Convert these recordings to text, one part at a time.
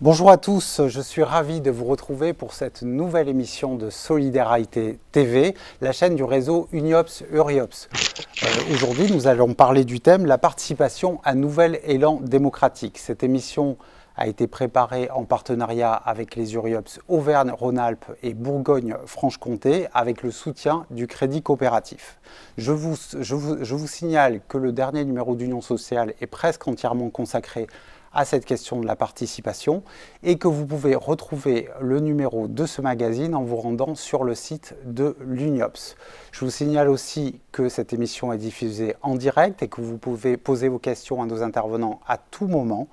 Bonjour à tous, je suis ravi de vous retrouver pour cette nouvelle émission de Solidarité TV, la chaîne du réseau Uniops Uriops. Aujourd'hui, nous allons parler du thème la participation à nouvel élan démocratique. Cette émission a été préparée en partenariat avec les Uriops Auvergne-Rhône-Alpes et Bourgogne-Franche-Comté avec le soutien du Crédit Coopératif. Je vous signale que le dernier numéro d'Union Sociale est presque entièrement consacré à cette question de la participation et que vous pouvez retrouver le numéro de ce magazine en vous rendant sur le site de l'Uniops. Je vous signale aussi que cette émission est diffusée en direct et que vous pouvez poser vos questions à nos intervenants à tout moment.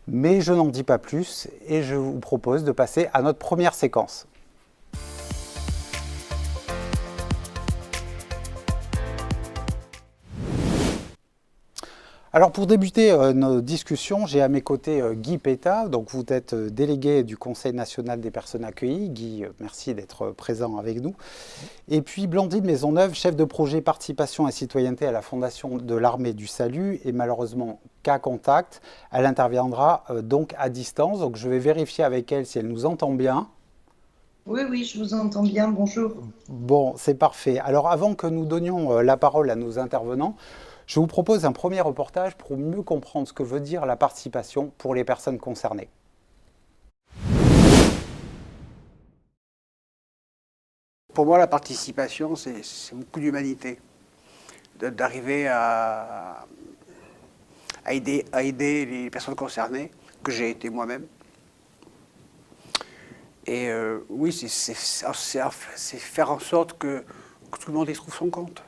Mais je n'en dis pas plus et je vous propose de passer à notre première séquence. Alors pour débuter nos discussions, j'ai à mes côtés Guy Pétat, donc vous êtes délégué du Conseil national des personnes accueillies. Guy, merci d'être présent avec nous. Et puis Blandine Maisonneuve, chef de projet participation et citoyenneté à la Fondation de l'Armée du Salut et malheureusement cas contact. Elle interviendra donc à distance, donc je vais vérifier avec elle si elle nous entend bien. Oui, je vous entends bien. Bonjour. Bon, c'est parfait. Alors avant que nous donnions la parole à nos intervenants, je vous propose un premier reportage pour mieux comprendre ce que veut dire la participation pour les personnes concernées. Pour moi, la participation, c'est beaucoup d'humanité. D'arriver à aider les personnes concernées, que j'ai été moi-même. Et oui, c'est faire en sorte que tout le monde y trouve son compte.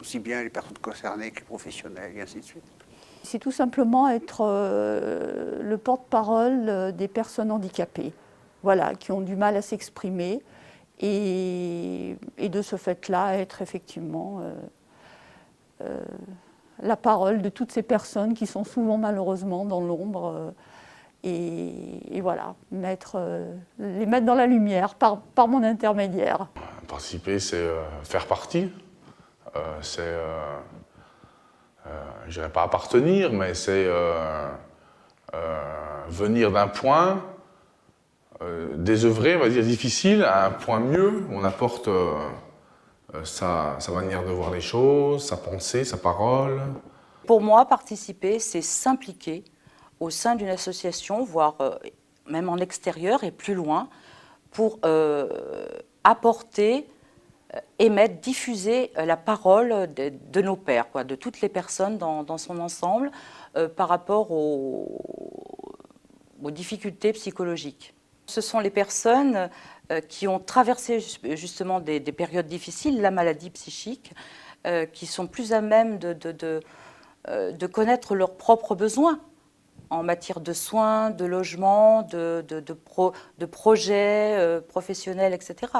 Aussi bien les personnes concernées que les professionnels, et ainsi de suite. C'est tout simplement être le porte-parole des personnes handicapées, voilà, qui ont du mal à s'exprimer et de ce fait-là être effectivement la parole de toutes ces personnes qui sont souvent malheureusement dans l'ombre et voilà, les mettre dans la lumière par mon intermédiaire. Participer, c'est faire partie, je dirais pas appartenir, mais c'est venir d'un point désœuvré, on va dire difficile, à un point mieux. On apporte sa manière de voir les choses, sa pensée, sa parole. Pour moi, participer, c'est s'impliquer au sein d'une association, voire même en extérieur et plus loin, pour apporter, émettre, diffuser la parole de nos pairs, de toutes les personnes dans son ensemble par rapport aux difficultés psychologiques. Ce sont les personnes qui ont traversé justement des périodes difficiles, la maladie psychique, qui sont plus à même de connaître leurs propres besoins en matière de soins, de logement, de projets professionnels, etc.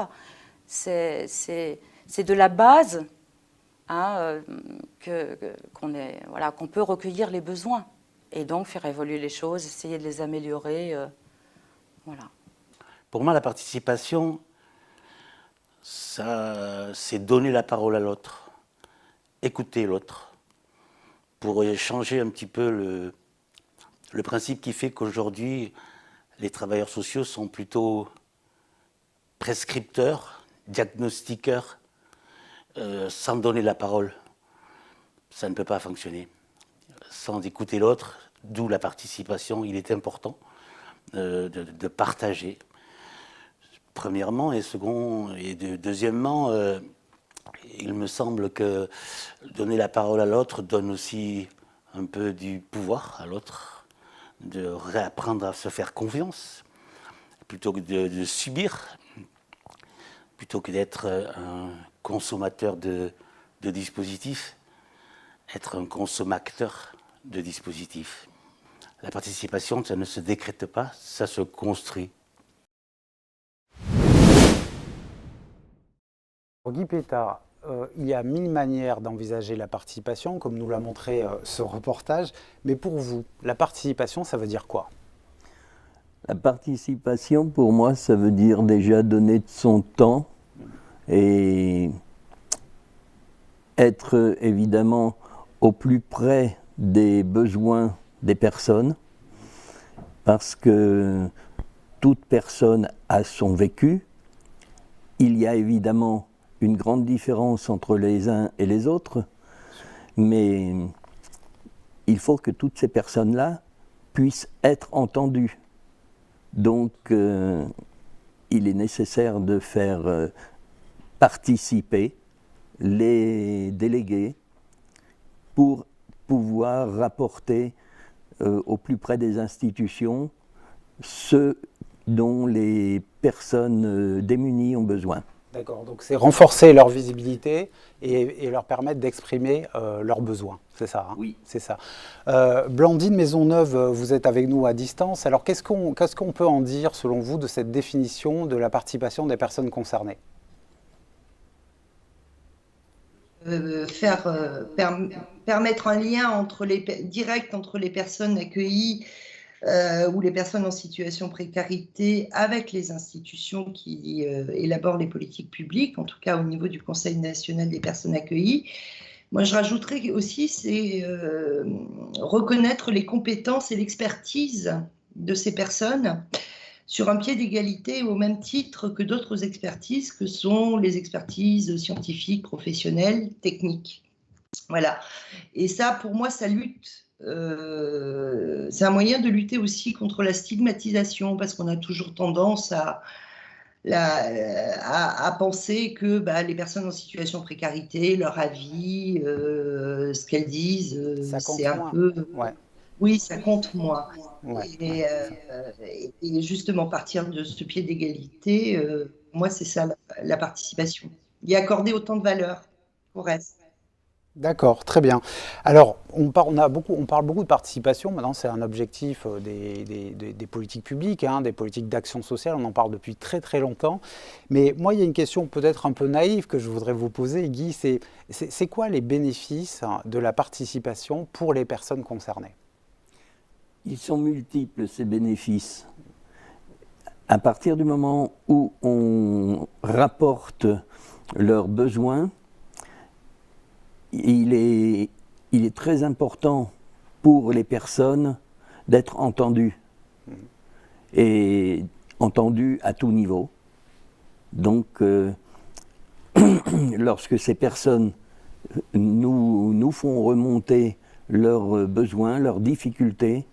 C'est de la base qu'on peut recueillir les besoins et donc faire évoluer les choses, essayer de les améliorer. Voilà. Pour moi, la participation, c'est donner la parole à l'autre, écouter l'autre, pour changer un petit peu le principe qui fait qu'aujourd'hui, les travailleurs sociaux sont plutôt prescripteurs, diagnostiqueurs, sans donner la parole. Ça ne peut pas fonctionner. Sans écouter l'autre, d'où la participation, il est important de partager. Premièrement, deuxièmement, il me semble que donner la parole à l'autre donne aussi un peu du pouvoir à l'autre, de réapprendre à se faire confiance, plutôt que de subir, plutôt que d'être un consommateur de dispositifs, être un consommateur de dispositifs. La participation, ça ne se décrète pas, ça se construit. Guy Pétat, il y a 1000 manières d'envisager la participation, comme nous l'a montré ce reportage. Mais pour vous, la participation, ça veut dire quoi ? La participation, pour moi, ça veut dire déjà donner de son temps et être évidemment au plus près des besoins des personnes parce que toute personne a son vécu. Il y a évidemment une grande différence entre les uns et les autres, mais il faut que toutes ces personnes-là puissent être entendues. Donc, il est nécessaire de faire participer les délégués pour pouvoir rapporter au plus près des institutions ce dont les personnes démunies ont besoin. D'accord, donc c'est renforcer leur visibilité et leur permettre d'exprimer leurs besoins, c'est ça, hein? Oui. C'est ça. Blandine Maisonneuve, vous êtes avec nous à distance. Alors qu'est-ce qu'on peut en dire, selon vous, de cette définition de la participation des personnes concernées? Permettre un lien direct entre les personnes accueillies ou les personnes en situation de précarité avec les institutions qui élaborent les politiques publiques, en tout cas au niveau du Conseil national des personnes accueillies. Moi, je rajouterais aussi, c'est reconnaître les compétences et l'expertise de ces personnes sur un pied d'égalité au même titre que d'autres expertises, que sont les expertises scientifiques, professionnelles, techniques. Voilà. Et ça, pour moi, ça lutte. C'est un moyen de lutter aussi contre la stigmatisation, parce qu'on a toujours tendance à penser que les personnes en situation de précarité, leur avis, ce qu'elles disent, c'est un peu... Ouais. Oui, ça compte moins. Ouais. Et justement, partir de ce pied d'égalité, moi, c'est ça la participation. Y accorder autant de valeur au reste. D'accord, très bien. Alors, on parle beaucoup de participation. Maintenant, c'est un objectif des politiques publiques, hein, des politiques d'action sociale. On en parle depuis très très longtemps. Mais moi, il y a une question peut-être un peu naïve que je voudrais vous poser, Guy. C'est quoi les bénéfices de la participation pour les personnes concernées? Ils sont multiples, ces bénéfices. À partir du moment où on rapporte leurs besoins, il est très important pour les personnes d'être entendues, et entendues à tout niveau. Donc, lorsque ces personnes nous font remonter leurs besoins, leurs difficultés,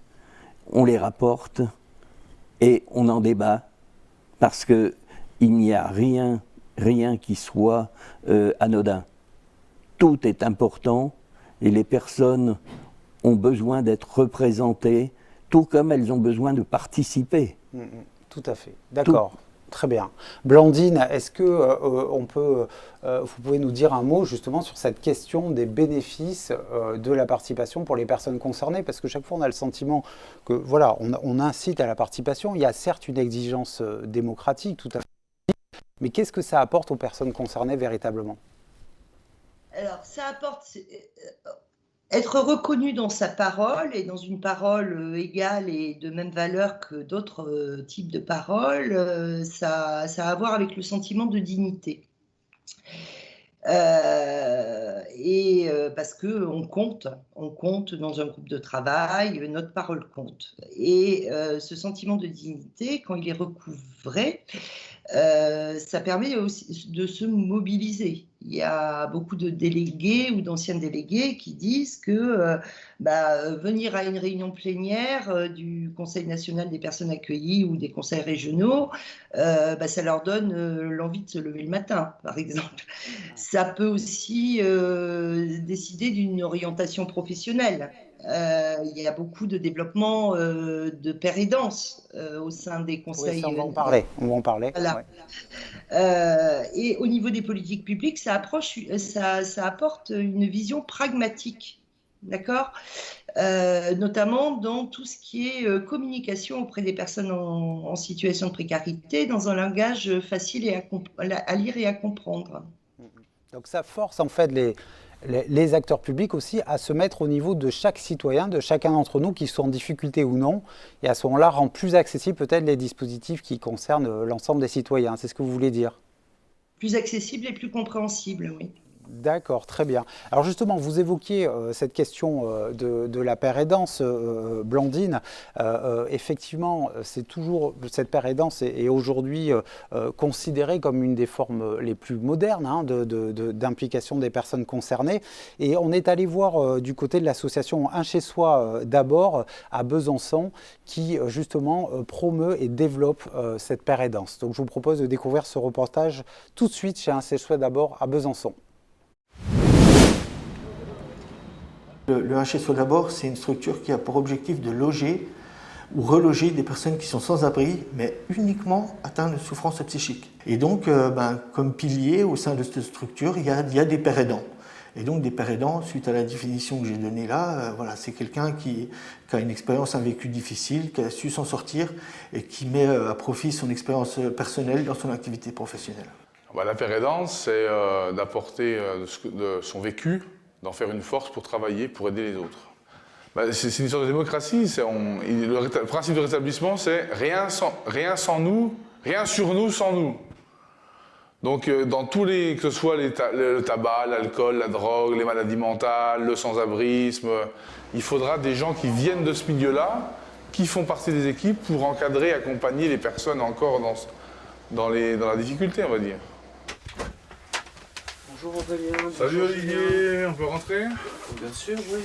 on les rapporte et on en débat, parce qu'il n'y a rien qui soit anodin. Tout est important et les personnes ont besoin d'être représentées, tout comme elles ont besoin de participer. Tout à fait, d'accord. Très bien. Blandine, est-ce que vous pouvez nous dire un mot justement sur cette question des bénéfices de la participation pour les personnes concernées? Parce que chaque fois, on a le sentiment que, voilà, on incite à la participation. Il y a certes une exigence démocratique, tout à fait. Mais qu'est-ce que ça apporte aux personnes concernées véritablement? Alors, ça apporte être reconnu dans sa parole et dans une parole égale et de même valeur que d'autres types de paroles, ça a à voir avec le sentiment de dignité. Parce qu'on compte dans un groupe de travail, notre parole compte. Et ce sentiment de dignité, quand il est recouvré, ça permet aussi de se mobiliser. Il y a beaucoup de délégués ou d'anciens délégués qui disent que venir à une réunion plénière du Conseil national des personnes accueillies ou des conseils régionaux, ça leur donne l'envie de se lever le matin, par exemple. Ça peut aussi décider d'une orientation professionnelle. Il y a beaucoup de développement de pérédance au sein des conseils. Oui, ça, on va en parler. Voilà. Ouais. Et au niveau des politiques publiques, ça apporte une vision pragmatique, d'accord, notamment dans tout ce qui est communication auprès des personnes en situation de précarité, dans un langage facile à lire et à comprendre. Donc ça force en fait les acteurs publics aussi à se mettre au niveau de chaque citoyen, de chacun d'entre nous, qui sont en difficulté ou non, et à ce moment-là rendre plus accessibles peut-être les dispositifs qui concernent l'ensemble des citoyens. C'est ce que vous voulez dire? Plus accessible et plus compréhensible, oui. D'accord, très bien. Alors justement, vous évoquiez cette question de la paire aidance, Blandine. Effectivement, c'est toujours cette paire aidance est aujourd'hui considérée comme une des formes les plus modernes hein, d'implication des personnes concernées. Et on est allé voir du côté de l'association Un chez soi d'abord à Besançon, qui justement promeut et développe cette paire aidance. Donc je vous propose de découvrir ce reportage tout de suite chez Un chez soi d'abord à Besançon. Le Un chez soi d'abord, c'est une structure qui a pour objectif de loger ou reloger des personnes qui sont sans abri, mais uniquement atteintes de souffrances psychiques. Et donc, comme pilier au sein de cette structure, il y a des pères aidants. Et donc, des pères aidants, suite à la définition que j'ai donnée là, c'est quelqu'un qui a une expérience, un vécu difficile, qui a su s'en sortir et qui met à profit son expérience personnelle dans son activité professionnelle. La paire aidance, c'est d'apporter de son vécu, d'en faire une force pour travailler, pour aider les autres. C'est une sorte de démocratie. Le principe de rétablissement, c'est rien sans nous, rien sur nous sans nous. Donc, dans tous les, que ce soit le tabac, l'alcool, la drogue, les maladies mentales, le sans-abrisme, il faudra des gens qui viennent de ce milieu-là, qui font partie des équipes pour encadrer, accompagner les personnes encore dans la difficulté, on va dire. Bonjour Aurélien. Salut Olivier, on peut rentrer? Bien sûr, oui.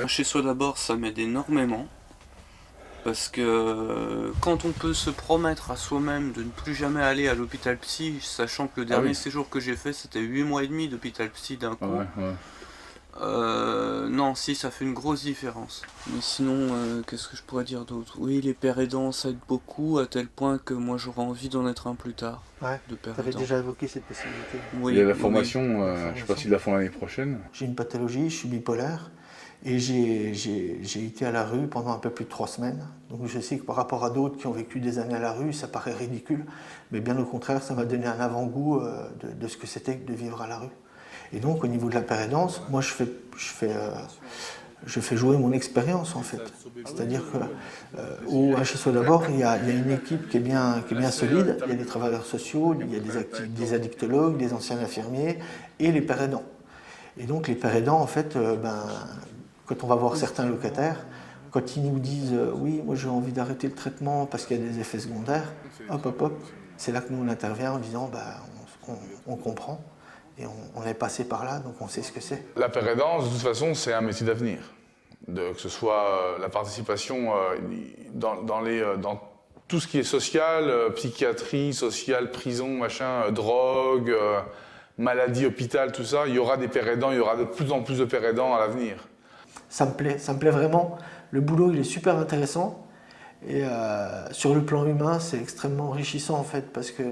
Chez soi d'abord, ça m'aide énormément. Parce que quand on peut se promettre à soi-même de ne plus jamais aller à l'hôpital psy, sachant que le dernier séjour que j'ai fait, c'était 8 mois et demi d'hôpital psy d'un coup. Non, si, ça fait une grosse différence. Mais sinon, qu'est-ce que je pourrais dire d'autre? Oui, les pères aidants, ça aide beaucoup, à tel point que moi j'aurais envie d'en être un plus tard. Ouais, tu avais déjà évoqué cette possibilité. Oui, il y a la formation, je ne sais pas s'ils la font l'année prochaine. J'ai une pathologie, je suis bipolaire, et j'ai été à la rue pendant un peu plus de 3 semaines. Donc je sais que par rapport à d'autres qui ont vécu des années à la rue, ça paraît ridicule, mais bien au contraire, ça m'a donné un avant-goût de ce que c'était de vivre à la rue. Et donc, au niveau de la paire aidance, moi, je fais jouer mon expérience, en fait. C'est-à-dire qu'au Un chez soi d'abord, il y a une équipe qui est bien solide. Il y a des travailleurs sociaux, il y a des addictologues, des anciens infirmiers et les pères aidants. Et donc, les pères aidants, en fait, quand on va voir certains locataires, quand ils nous disent « oui, moi j'ai envie d'arrêter le traitement parce qu'il y a des effets secondaires », hop, c'est là que nous on intervient en disant on comprend. Et on est passé par là, donc on sait ce que c'est. La paire aidance, de toute façon, c'est un métier d'avenir. Que ce soit la participation dans tout ce qui est social, psychiatrie, social, prison, machin, drogue, maladie, hôpital, tout ça, il y aura des pères aidants, il y aura de plus en plus de pères aidants à l'avenir. Ça me plaît vraiment. Le boulot, il est super intéressant. Et sur le plan humain, c'est extrêmement enrichissant en fait, parce que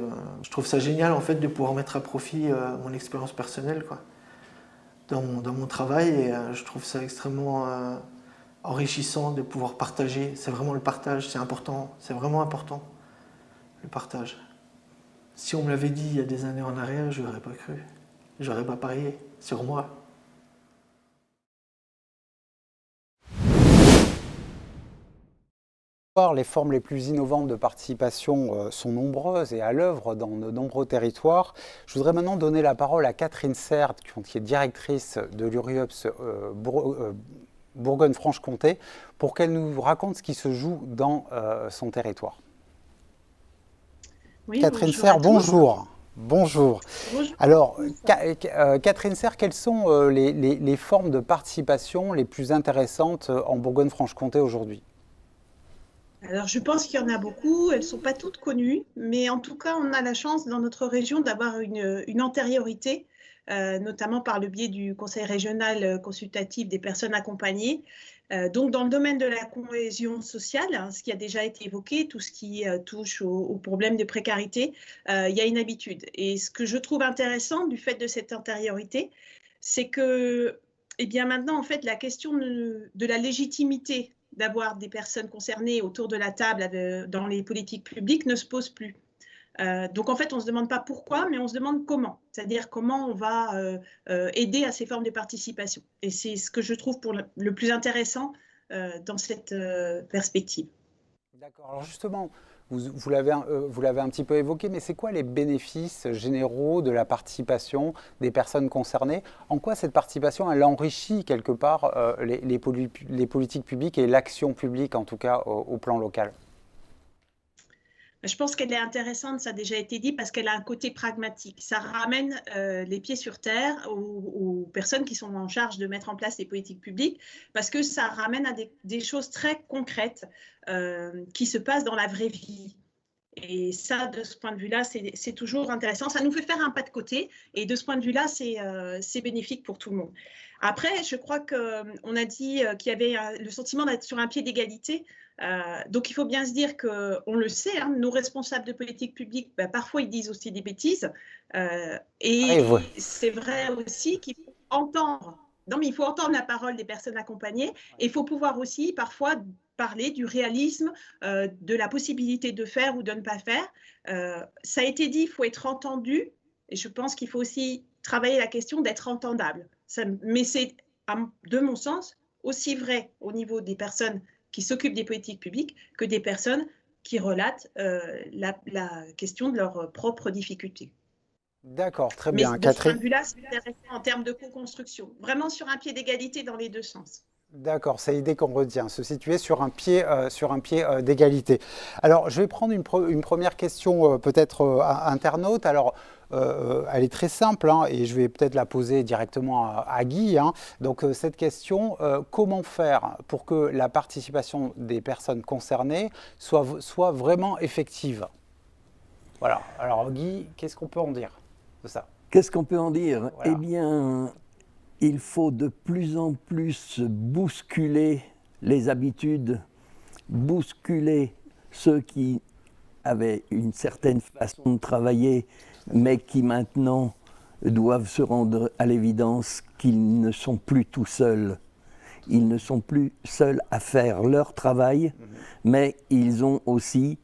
je trouve ça génial en fait de pouvoir mettre à profit mon expérience personnelle quoi, dans mon travail, et je trouve ça extrêmement enrichissant de pouvoir partager. C'est vraiment le partage, c'est important, c'est vraiment important, le partage. Si on me l'avait dit il y a des années en arrière, je n'aurais pas cru, j'aurais pas parié sur moi. Les formes les plus innovantes de participation sont nombreuses et à l'œuvre dans de nombreux territoires. Je voudrais maintenant donner la parole à Catherine Serre, qui est directrice de l'URIOPS Bourgogne-Franche-Comté, pour qu'elle nous raconte ce qui se joue dans son territoire. Oui, Catherine Serre, bonjour. Bonjour. Alors, Catherine Serre, quelles sont les formes de participation les plus intéressantes en Bourgogne-Franche-Comté aujourd'hui ? Alors, je pense qu'il y en a beaucoup, elles ne sont pas toutes connues, mais en tout cas, on a la chance dans notre région d'avoir une antériorité, notamment par le biais du Conseil régional consultatif des personnes accompagnées. Donc, dans le domaine de la cohésion sociale, hein, ce qui a déjà été évoqué, tout ce qui touche aux problèmes de précarité, il y a une habitude. Et ce que je trouve intéressant du fait de cette antériorité, c'est que maintenant, en fait, la question de la légitimité d'avoir des personnes concernées autour de la table dans les politiques publiques ne se pose plus. Donc en fait, on ne se demande pas pourquoi, mais on se demande comment. C'est-à-dire comment on va aider à ces formes de participation. Et c'est ce que je trouve pour le plus intéressant dans cette perspective. D'accord. Alors justement, vous l'avez un petit peu évoqué, mais c'est quoi les bénéfices généraux de la participation des personnes concernées? En quoi cette participation, elle enrichit quelque part les politiques publiques et l'action publique, en tout cas au plan local? Je pense qu'elle est intéressante, ça a déjà été dit, parce qu'elle a un côté pragmatique. Ça ramène les pieds sur terre aux personnes qui sont en charge de mettre en place les politiques publiques, parce que ça ramène à des choses très concrètes qui se passent dans la vraie vie. Et ça, de ce point de vue-là, c'est toujours intéressant. Ça nous fait faire un pas de côté. Et de ce point de vue-là, c'est bénéfique pour tout le monde. Après, je crois qu'on a dit qu'il y avait le sentiment d'être sur un pied d'égalité. Donc, il faut bien se dire qu'on le sait, hein, nos responsables de politique publique, parfois, ils disent aussi des bêtises. C'est vrai aussi qu'il faut entendre. Non, mais il faut entendre la parole des personnes accompagnées et il faut pouvoir aussi parfois parler du réalisme, de la possibilité de faire ou de ne pas faire. Ça a été dit, il faut être entendu et je pense qu'il faut aussi travailler la question d'être entendable. Mais c'est, de mon sens, aussi vrai au niveau des personnes qui s'occupent des politiques publiques que des personnes qui relatent la question de leurs propres difficultés. D'accord, très bien. Mais de ce point de vue-là, c'est intéressant en termes de co-construction. Vraiment sur un pied d'égalité dans les deux sens. D'accord, c'est l'idée qu'on retient, se situer sur un pied d'égalité. Alors, je vais prendre une première question peut-être internaute. Alors, elle est très simple hein, et je vais peut-être la poser directement à Guy. Hein. Donc, cette question, comment faire pour que la participation des personnes concernées soit vraiment effective? Voilà. Alors, Guy, qu'est-ce qu'on peut en dire de ça? Qu'est-ce qu'on peut en dire? Voilà. Eh bien, il faut de plus en plus bousculer les habitudes, bousculer ceux qui avaient une certaine façon de travailler, mais qui maintenant doivent se rendre à l'évidence qu'ils ne sont plus tout seuls. Ils ne sont plus seuls à faire leur travail, mais ils ont aussi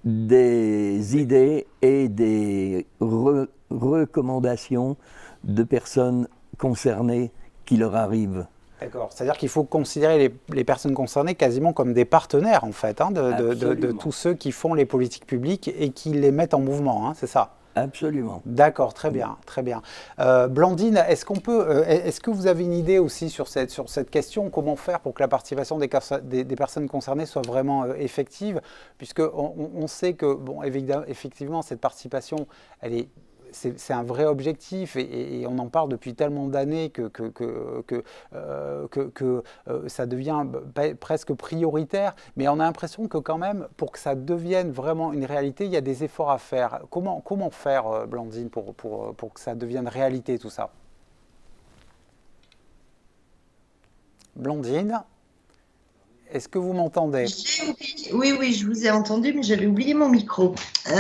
des idées et des recommandations de personnes concernées qui leur arrivent. D'accord, c'est-à-dire qu'il faut considérer les personnes concernées quasiment comme des partenaires en fait, hein, de tous ceux qui font les politiques publiques et qui les mettent en mouvement, hein, c'est ça? Absolument. D'accord, très bien, très bien. Blandine, est-ce que vous avez une idée aussi sur cette question, comment faire pour que la participation des personnes concernées soit vraiment effective, puisqu'on sait que, bon, effectivement, cette participation, c'est un vrai objectif et on en parle depuis tellement d'années que ça devient presque prioritaire. Mais on a l'impression que quand même, pour que ça devienne vraiment une réalité, il y a des efforts à faire. Comment faire, Blandine, pour que ça devienne réalité tout ça? Blandine, est-ce que vous m'entendez? Oui, je vous ai entendu, mais j'avais oublié mon micro. Sur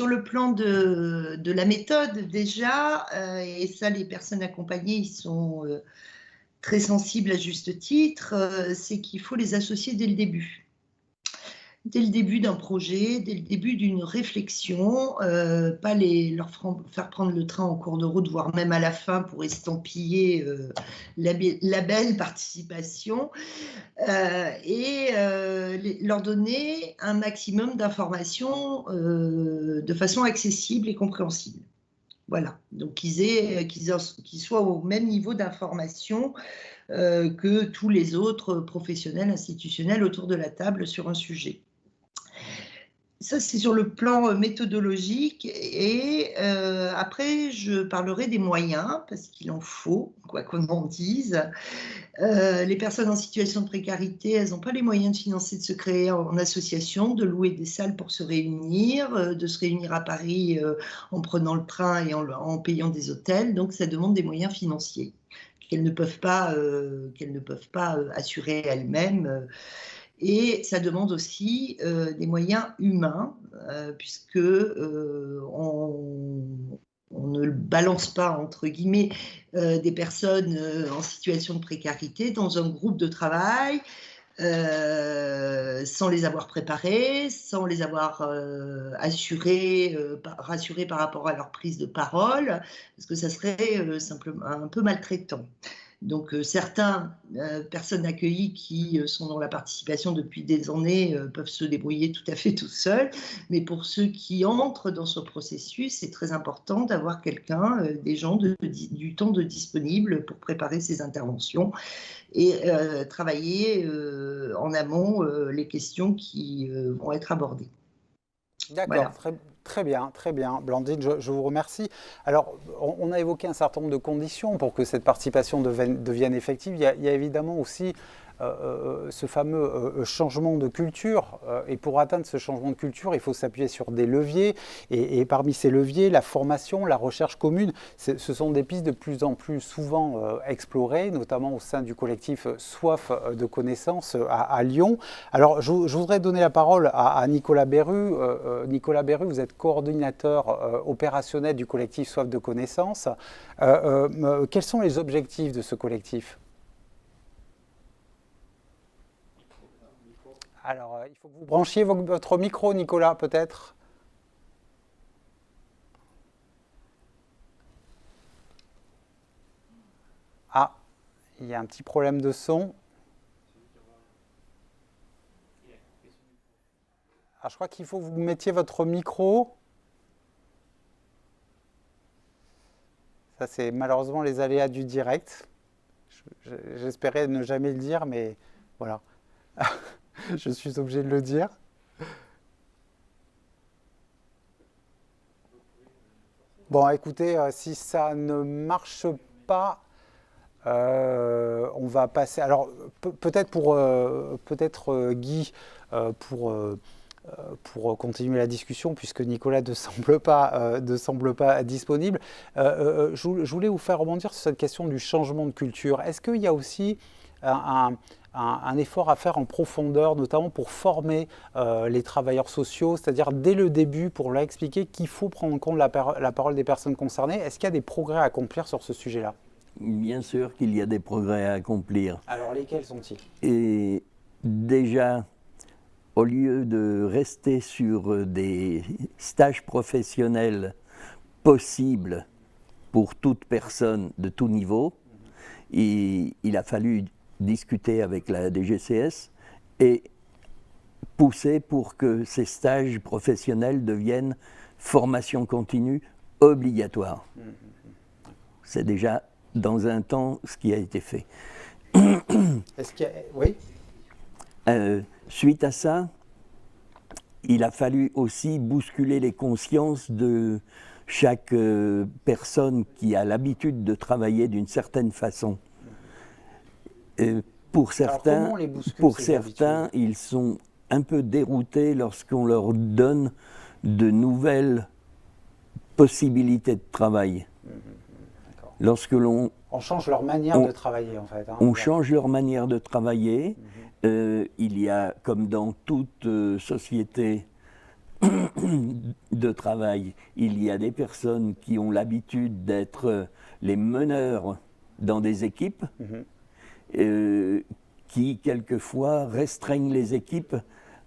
le plan de la méthode, déjà, et ça, les personnes accompagnées, ils sont très sensibles à juste titre, c'est qu'il faut les associer dès le début. Dès le début d'un projet, dès le début d'une réflexion, pas leur faire prendre le train en cours de route, voire même à la fin pour estampiller la belle participation, leur donner un maximum d'informations de façon accessible et compréhensible. Voilà, donc qu'ils soient au même niveau d'information que tous les autres professionnels institutionnels autour de la table sur un sujet. Ça, c'est sur le plan méthodologique. Et après, je parlerai des moyens, parce qu'il en faut, quoi qu'on en dise. Les personnes en situation de précarité, elles n'ont pas les moyens de financer, de se créer en association, de louer des salles pour se réunir, de se réunir à Paris en prenant le train et en payant des hôtels. Donc, ça demande des moyens financiers qu'elles ne peuvent pas assurer elles-mêmes. Et ça demande aussi des moyens humains, puisque on ne balance pas, entre guillemets, des personnes en situation de précarité dans un groupe de travail sans les avoir préparées, sans les avoir rassurées par rapport à leur prise de parole, parce que ça serait simplement un peu maltraitant. Donc certaines personnes accueillies qui sont dans la participation depuis des années peuvent se débrouiller tout à fait tout seuls, mais pour ceux qui entrent dans ce processus, c'est très important d'avoir quelqu'un, des gens du temps de disponible pour préparer ces interventions et travailler en amont les questions qui vont être abordées. D'accord, Voilà. très bien. Blandine, je vous remercie. Alors, on a évoqué un certain nombre de conditions pour que cette participation devienne effective. Il y a évidemment aussi ce fameux changement de culture. Et pour atteindre ce changement de culture, il faut s'appuyer sur des leviers. Et parmi ces leviers, la formation, la recherche commune, ce sont des pistes de plus en plus souvent explorées, notamment au sein du collectif Soif de connaissances à Lyon. Alors, je voudrais donner la parole à Nicolas Berru. Nicolas Berru, vous êtes coordinateur opérationnel du collectif Soif de connaissances. Quels sont les objectifs de ce collectif ? Alors, il faut que vous branchiez votre micro, Nicolas, peut-être. Ah, il y a un petit problème de son. Alors, je crois qu'il faut que vous mettiez votre micro. Ça, c'est malheureusement les aléas du direct. J'espérais ne jamais le dire, mais voilà. Je suis obligé de le dire. Bon, écoutez, si ça ne marche pas, on va passer. Alors, peut-être Guy, pour continuer la discussion, puisque Nicolas ne semble pas disponible. Je voulais vous faire rebondir sur cette question du changement de culture. Est-ce qu'il y a aussi un effort à faire en profondeur, notamment pour former les travailleurs sociaux, c'est-à-dire dès le début, pour leur expliquer qu'il faut prendre en compte la parole des personnes concernées? Est-ce qu'il y a des progrès à accomplir sur ce sujet-là? Bien sûr qu'il y a des progrès à accomplir. Alors, lesquels sont-ils? Et déjà, au lieu de rester sur des stages professionnels possibles pour toute personne de tout niveau, il a fallu discuter avec la DGCS et pousser pour que ces stages professionnels deviennent formation continue obligatoire. C'est déjà dans un temps ce qui a été fait. Est-ce qu'il y a... Oui. Suite à ça, il a fallu aussi bousculer les consciences de chaque personne qui a l'habitude de travailler d'une certaine façon. Pour certains, ils sont un peu déroutés lorsqu'on leur donne de nouvelles possibilités de travail. Lorsque on change leur manière de travailler, en fait. On change leur manière de travailler. Il y a, comme dans toute société de travail, il y a des personnes qui ont l'habitude d'être les meneurs dans des équipes, qui quelquefois restreignent les équipes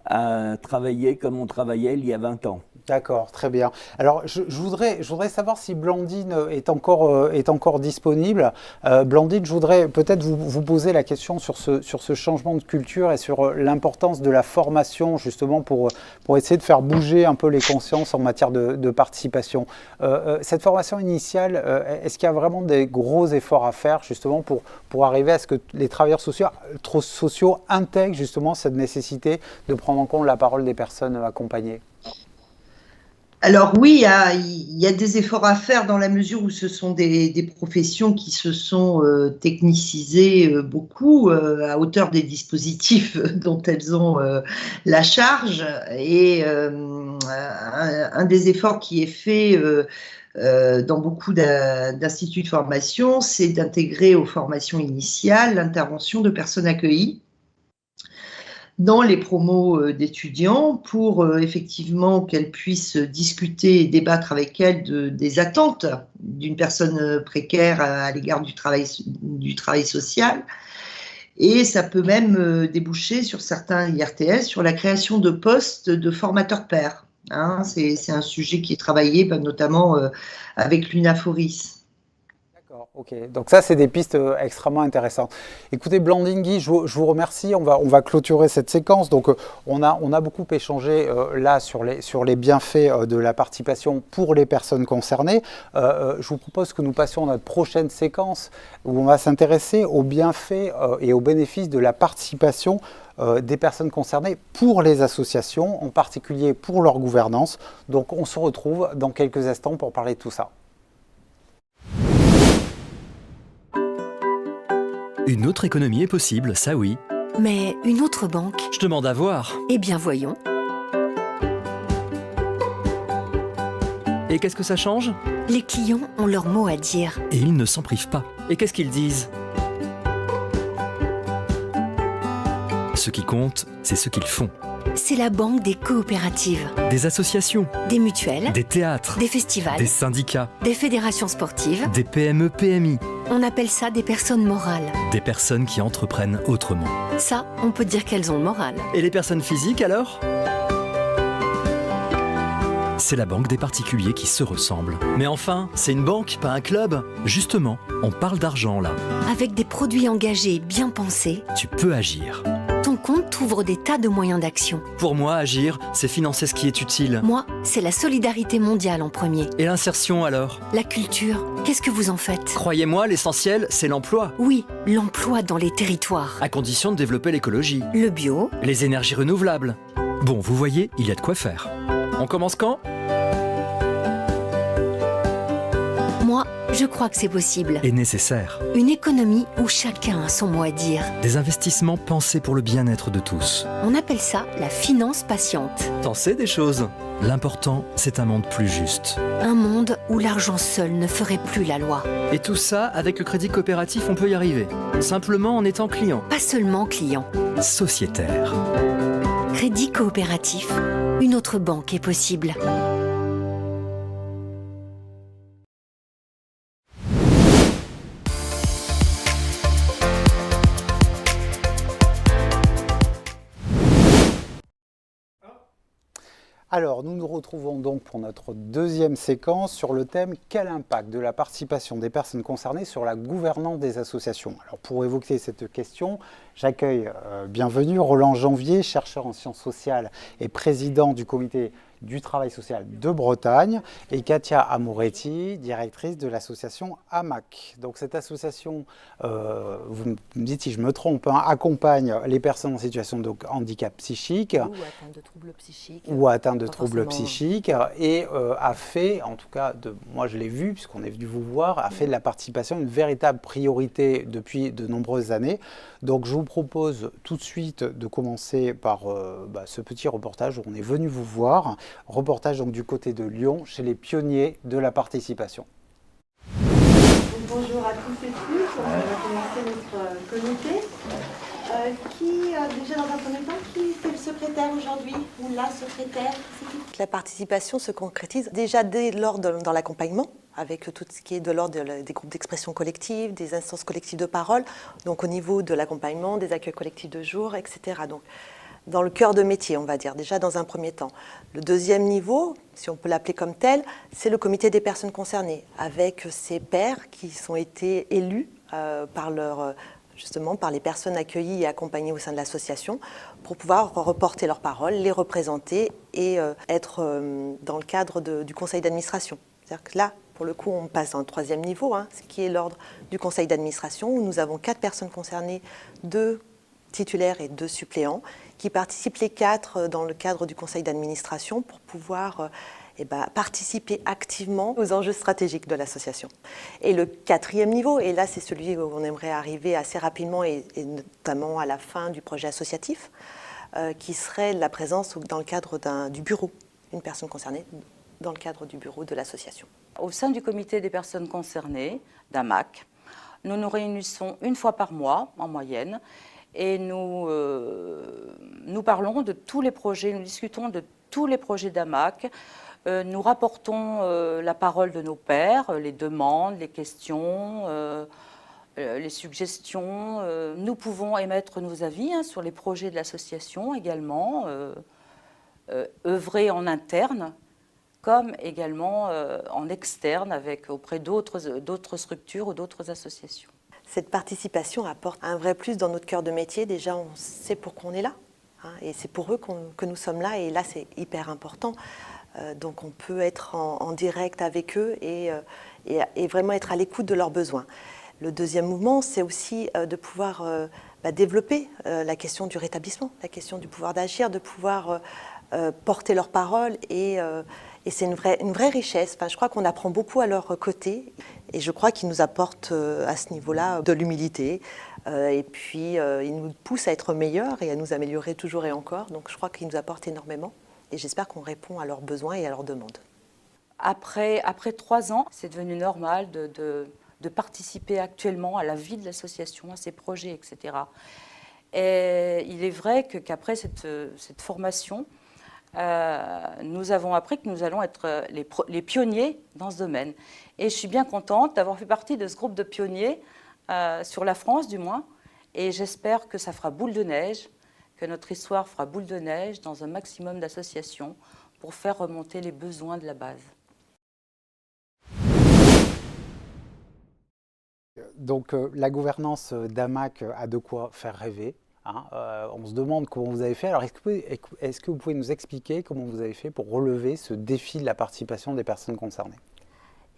à travailler comme on travaillait il y a 20 ans. D'accord, très bien. Alors, je voudrais savoir si Blandine est encore disponible. Blandine, je voudrais peut-être vous poser la question sur ce changement de culture et sur l'importance de la formation, justement, pour essayer de faire bouger un peu les consciences en matière de participation. Cette formation initiale, est-ce qu'il y a vraiment des gros efforts à faire, justement, pour arriver à ce que les travailleurs sociaux intègrent, justement, cette nécessité de prendre en compte la parole des personnes accompagnées? Alors oui, il y a des efforts à faire dans la mesure où ce sont des professions qui se sont technicisées beaucoup à hauteur des dispositifs dont elles ont la charge. Et un des efforts qui est fait dans beaucoup d'instituts de formation, c'est d'intégrer aux formations initiales l'intervention de personnes accueillies dans les promos d'étudiants pour effectivement qu'elles puissent discuter et débattre avec elles des attentes d'une personne précaire à l'égard du travail social. Et ça peut même déboucher sur certains IRTS, sur la création de postes de formateurs pairs. Hein, c'est un sujet qui est travaillé notamment avec l'UNAFORIS. D'accord. Ok, donc ça c'est des pistes extrêmement intéressantes. Écoutez Blandine Guy, je vous remercie, on va clôturer cette séquence. Donc on a beaucoup échangé là sur les bienfaits de la participation pour les personnes concernées. Je vous propose que nous passions à notre prochaine séquence où on va s'intéresser aux bienfaits et aux bénéfices de la participation des personnes concernées pour les associations, en particulier pour leur gouvernance. Donc on se retrouve dans quelques instants pour parler de tout ça. Une autre économie est possible, ça oui. Mais une autre banque? Je demande à voir. Eh bien voyons. Et qu'est-ce que ça change? Les clients ont leur mot à dire. Et ils ne s'en privent pas. Et qu'est-ce qu'ils disent? Ce qui compte, c'est ce qu'ils font. C'est la banque des coopératives, Des associations, des mutuelles, des théâtres, des festivals, des syndicats, des fédérations sportives. des PME, PMI, On appelle ça des personnes morales. des personnes qui entreprennent autrement. Ça, on peut dire qu'elles ont le moral. Et les personnes physiques alors? C'est la banque des particuliers qui se ressemblent. Mais enfin, c'est une banque, pas un club. Justement, on parle d'argent là. Avec des produits engagés bien pensés, Tu peux agir. ton compte t'ouvre des tas de moyens d'action. Pour moi, agir, c'est financer ce qui est utile. Moi, c'est la solidarité mondiale en premier. Et l'insertion alors? La culture, qu'est-ce que vous en faites? Croyez-moi, l'essentiel, c'est l'emploi. Oui, l'emploi dans les territoires. À condition de développer l'écologie, Le bio, les énergies renouvelables. Bon, vous voyez, il y a de quoi faire. On commence quand? moi, je crois que c'est possible. Et nécessaire. Une économie où chacun a son mot à dire. Des investissements pensés pour le bien-être de tous. On appelle ça la finance patiente. T'en sais des choses. L'important, c'est un monde plus juste. Un monde où l'argent seul ne ferait plus la loi. Et tout ça, avec le crédit coopératif, on peut y arriver. Simplement en étant client. Pas seulement client. Sociétaire. Crédit coopératif, une autre banque est possible. Alors, nous nous retrouvons donc pour notre deuxième séquence sur le thème « Quel impact de la participation des personnes concernées sur la gouvernance des associations ?» Alors, pour évoquer cette question, j'accueille bienvenue Roland Janvier, chercheur en sciences sociales et président du comité du travail social de Bretagne, et Katia Amoretti, directrice de l'association AMAC. Donc cette association, vous me dites si je me trompe, hein, accompagne les personnes en situation de handicap psychique ou atteintes de troubles psychiques, et a fait, en tout cas, moi je l'ai vu puisqu'on est venu vous voir, a fait de la participation une véritable priorité depuis de nombreuses années. Donc je vous propose tout de suite de commencer par ce petit reportage où on est venu vous voir. Reportage donc du côté de Lyon, chez les pionniers de la participation. Bonjour à tous et toutes, on va commencer notre comité. Déjà dans un premier temps, qui est le secrétaire aujourd'hui ou la secrétaire? La participation se concrétise déjà dès lors dans l'accompagnement, avec tout ce qui est de l'ordre des groupes d'expression collective, des instances collectives de parole, donc au niveau de l'accompagnement, des accueils collectifs de jour, etc. Donc, dans le cœur de métier, on va dire, déjà dans un premier temps. Le deuxième niveau, si on peut l'appeler comme tel, c'est le comité des personnes concernées, avec ses pairs qui sont été élus par les personnes accueillies et accompagnées au sein de l'association pour pouvoir reporter leurs paroles, les représenter et être dans le cadre du conseil d'administration. C'est-à-dire que là, pour le coup, on passe à un troisième niveau, ce qui est l'ordre du conseil d'administration, où nous avons 4 personnes concernées, 2 titulaires et 2 suppléants, qui participent les 4 dans le cadre du conseil d'administration pour pouvoir participer activement aux enjeux stratégiques de l'association. Et le 4e niveau, et là c'est celui où on aimerait arriver assez rapidement et notamment à la fin du projet associatif, qui serait la présence dans le cadre du bureau, une personne concernée dans le cadre du bureau de l'association. Au sein du comité des personnes concernées, d'AMAC, nous nous réunissons une fois par mois en moyenne et nous parlons de tous les projets, nous discutons de tous les projets d'AMAC. Nous rapportons la parole de nos pairs, les demandes, les questions, les suggestions. Nous pouvons émettre nos avis sur les projets de l'association également, œuvrer en interne comme également en externe auprès d'autres structures ou d'autres associations. Cette participation apporte un vrai plus dans notre cœur de métier. Déjà, on sait pourquoi on est là, hein, et c'est pour eux que nous sommes là, et là, c'est hyper important. Donc, on peut être en direct avec eux et vraiment être à l'écoute de leurs besoins. Le deuxième mouvement, c'est aussi de pouvoir développer la question du rétablissement, la question du pouvoir d'agir, de pouvoir porter leurs paroles, et c'est une vraie richesse. Enfin, je crois qu'on apprend beaucoup à leur côté, et je crois qu'ils nous apportent à ce niveau-là de l'humilité, et puis ils nous poussent à être meilleurs et à nous améliorer toujours et encore. Donc je crois qu'ils nous apportent énormément, et j'espère qu'on répond à leurs besoins et à leurs demandes. Après 3 ans, c'est devenu normal de participer actuellement à la vie de l'association, à ses projets, etc. Et il est vrai qu'après cette formation, nous avons appris que nous allons être les pionniers dans ce domaine. Et je suis bien contente d'avoir fait partie de ce groupe de pionniers, sur la France du moins, et j'espère que ça fera boule de neige, que notre histoire fera boule de neige dans un maximum d'associations pour faire remonter les besoins de la base. Donc la gouvernance d'AMAC a de quoi faire rêver. Hein. On se demande comment vous avez fait. Alors est-ce que vous pouvez nous expliquer comment vous avez fait pour relever ce défi de la participation des personnes concernées?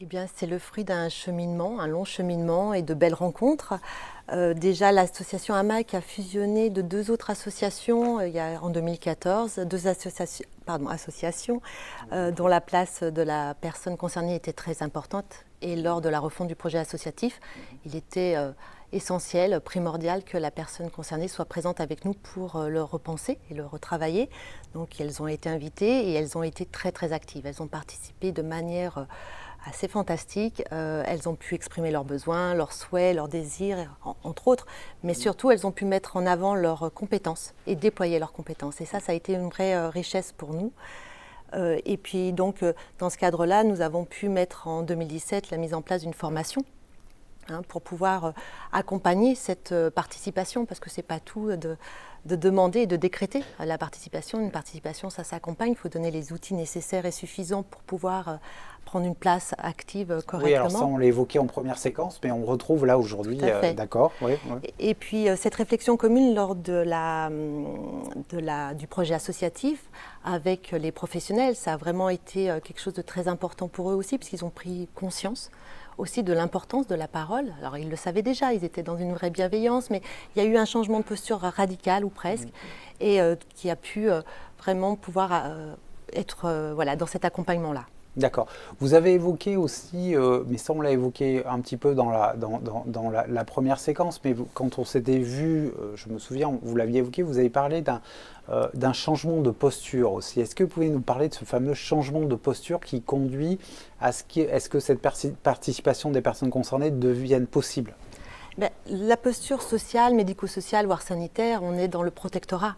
Eh bien, c'est le fruit d'un cheminement, un long cheminement et de belles rencontres. Déjà, l'association AMAC a fusionné de 2 autres associations en 2014, 2 associations dont la place de la personne concernée était très importante. Et lors de la refonte du projet associatif, il était essentiel, primordial que la personne concernée soit présente avec nous pour le repenser et le retravailler. Donc, elles ont été invitées et elles ont été très, très actives. Elles ont participé de manière assez fantastique. Elles ont pu exprimer leurs besoins, leurs souhaits, leurs désirs, entre autres, mais surtout elles ont pu mettre en avant leurs compétences et déployer leurs compétences. Et ça a été une vraie richesse pour nous. Et puis donc, dans ce cadre-là, nous avons pu mettre en 2017 la mise en place d'une formation, hein, pour pouvoir accompagner cette participation, parce que ce n'est pas tout de demander et de décréter la participation. Une participation, ça s'accompagne, il faut donner les outils nécessaires et suffisants pour pouvoir prendre une place active correctement. Oui, alors ça, on l'a évoqué en première séquence, mais on retrouve là aujourd'hui, d'accord. Oui, oui. Et puis, cette réflexion commune lors du projet associatif avec les professionnels, ça a vraiment été quelque chose de très important pour eux aussi, parce qu'ils ont pris conscience aussi de l'importance de la parole. Alors, ils le savaient déjà, ils étaient dans une vraie bienveillance, mais il y a eu un changement de posture radical, ou presque, et qui a pu vraiment pouvoir être dans cet accompagnement-là. D'accord. Vous avez évoqué aussi, mais ça on l'a évoqué un petit peu dans la première séquence, mais quand on s'était vu, je me souviens, vous l'aviez évoqué, vous avez parlé d'un changement de posture aussi. Est-ce que vous pouvez nous parler de ce fameux changement de posture qui conduit à ce que cette participation des personnes concernées devienne possible? La posture sociale, médico-sociale, voire sanitaire, on est dans le protectorat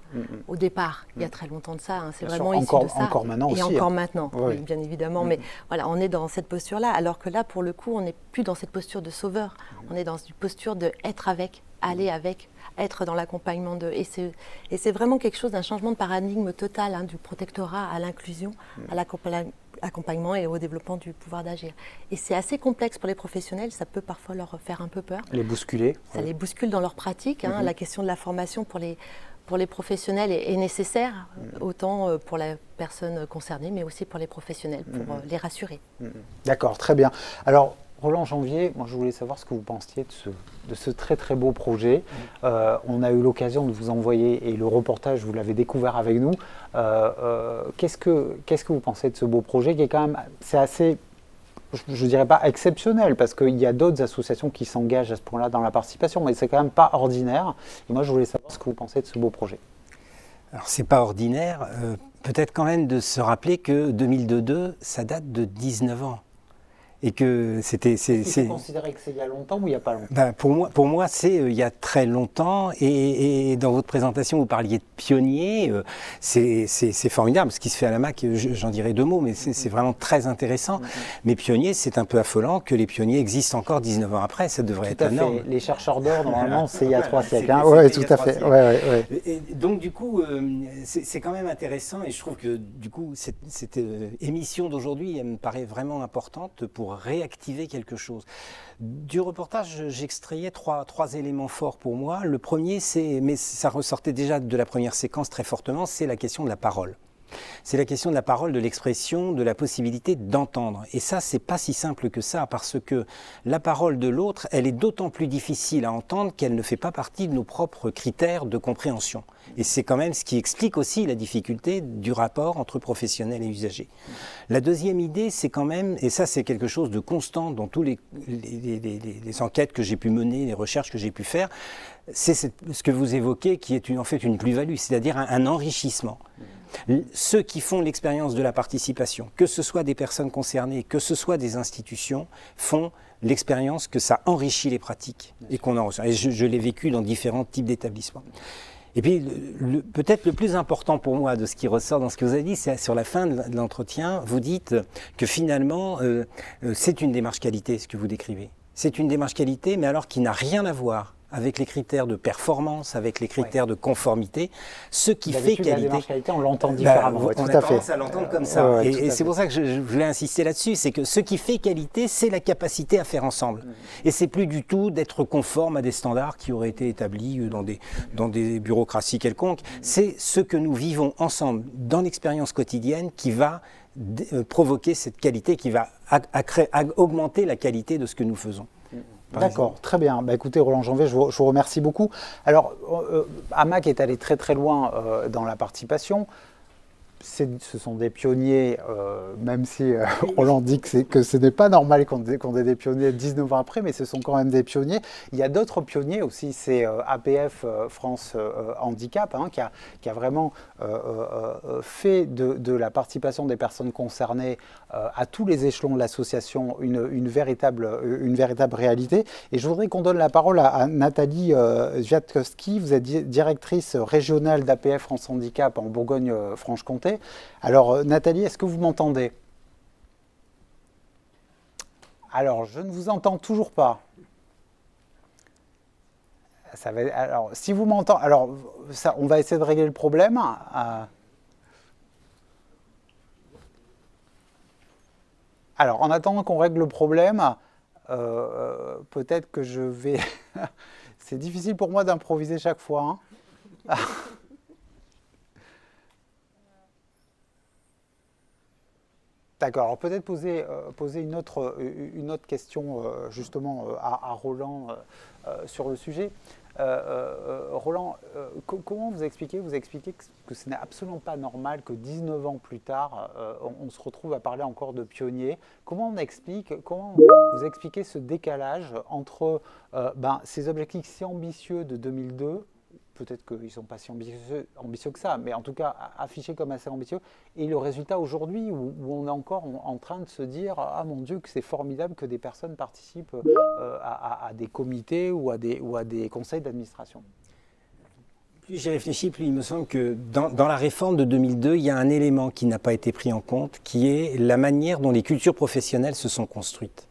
au départ, il y a très longtemps de ça, hein, c'est vraiment issu de ça. Encore maintenant aussi. Et encore maintenant, oui, bien évidemment, mais voilà, on est dans cette posture-là, alors que là, pour le coup, on n'est plus dans cette posture de sauveur, on est dans une posture de être avec, aller avec, être dans l'accompagnement de... Et c'est vraiment quelque chose d'un changement de paradigme total, hein, du protectorat à l'inclusion, à l'accompagnement et au développement du pouvoir d'agir. Et c'est assez complexe pour les professionnels, ça peut parfois leur faire un peu peur. Les bousculer. Ça les bouscule dans leur pratique. Hein. La question de la formation pour les professionnels est nécessaire, autant pour la personne concernée, mais aussi pour les professionnels, pour les rassurer. D'accord, très bien. Alors, Roland Janvier, moi je voulais savoir ce que vous pensiez de ce très très beau projet. On a eu l'occasion de vous envoyer, et le reportage, vous l'avez découvert avec nous. Qu'est-ce que vous pensez de ce beau projet qui est quand même, c'est assez, je ne dirais pas exceptionnel, parce qu'il y a d'autres associations qui s'engagent à ce point-là dans la participation, mais c'est quand même pas ordinaire. Et moi je voulais savoir ce que vous pensez de ce beau projet. Alors c'est pas ordinaire, peut-être quand même de se rappeler que 2002, ça date de 19 ans. Et que c'était... Vous considérez que c'est il y a longtemps ou il n'y a pas longtemps? Ben, pour moi c'est il y a très longtemps. Et dans votre présentation, vous parliez de pionniers. C'est formidable. Ce qui se fait à la MAC, j'en dirais 2 mots, mais c'est vraiment très intéressant. Mais pionniers, c'est un peu affolant que les pionniers existent encore 19 ans après. Ça devrait être énorme. Les chercheurs d'or, normalement, c'est il y a 3 siècles. Oui, tout à fait. Ouais. Et donc, du coup, c'est quand même intéressant. Et je trouve que, du coup, cette émission d'aujourd'hui, elle me paraît vraiment importante pour réactiver quelque chose. Du reportage, j'extrayais trois éléments forts pour moi. Le premier, mais ça ressortait déjà de la première séquence très fortement, c'est la question de la parole. C'est la question de la parole, de l'expression, de la possibilité d'entendre. Et ça, c'est pas si simple que ça, parce que la parole de l'autre, elle est d'autant plus difficile à entendre qu'elle ne fait pas partie de nos propres critères de compréhension. Et c'est quand même ce qui explique aussi la difficulté du rapport entre professionnels et usagers. La deuxième idée, c'est quand même, et ça c'est quelque chose de constant dans tous les enquêtes que j'ai pu mener, les recherches que j'ai pu faire, c'est ce que vous évoquez qui est en fait une plus-value, c'est-à-dire un enrichissement. Ceux qui font l'expérience de la participation, que ce soit des personnes concernées, que ce soit des institutions, font l'expérience que ça enrichit les pratiques et qu'on en ressent. Et je l'ai vécu dans différents types d'établissements. Et puis, peut-être le plus important pour moi de ce qui ressort dans ce que vous avez dit, c'est sur la fin de l'entretien, vous dites que finalement, c'est une démarche qualité, ce que vous décrivez. C'est une démarche qualité, mais alors qui n'a rien à voir avec les critères de performance, avec les critères de conformité, ce qui fait qualité. La démarche qualité, on l'entend différemment. On a tendance à l'entendre comme ça. Et c'est pour ça que je voulais insister là-dessus, c'est que ce qui fait qualité, c'est la capacité à faire ensemble. Et c'est plus du tout d'être conforme à des standards qui auraient été établis dans des bureaucraties quelconques. C'est ce que nous vivons ensemble dans l'expérience quotidienne qui va provoquer cette qualité, qui va augmenter la qualité de ce que nous faisons. D'accord, très bien. Bah, écoutez, Roland Janvet, je vous remercie beaucoup. Alors, AMAC est allé très très loin dans la participation. Ce sont des pionniers, même si Roland dit que ce n'est pas normal qu'on ait des pionniers 19 ans après, mais ce sont quand même des pionniers. Il y a d'autres pionniers aussi, c'est APF France Handicap, qui a vraiment fait de la participation des personnes concernées à tous les échelons de l'association une véritable réalité. Et je voudrais qu'on donne la parole à Nathalie Zwiatkowski. Vous êtes directrice régionale d'APF France Handicap en Bourgogne-Franche-Comté. Alors, Nathalie, est-ce que vous m'entendez? Alors, je ne vous entends toujours pas. Alors, si vous m'entendez, alors, on va essayer de régler le problème. Alors, en attendant qu'on règle le problème, peut-être que je vais... C'est difficile pour moi d'improviser chaque fois. D'accord, alors peut-être poser une autre question justement à Roland sur le sujet. Roland, comment vous expliquez que ce n'est absolument pas normal que 19 ans plus tard, on se retrouve à parler encore de pionniers. Comment vous expliquez ce décalage entre ces objectifs si ambitieux de 2002, peut-être qu'ils ne sont pas si ambitieux que ça, mais en tout cas affichés comme assez ambitieux, et le résultat aujourd'hui où on est encore en train de se dire « Ah mon Dieu, que c'est formidable que des personnes participent à des comités ou à des conseils d'administration ». Plus j'y réfléchis, plus il me semble que dans la réforme de 2002, il y a un élément qui n'a pas été pris en compte, qui est la manière dont les cultures professionnelles se sont construites.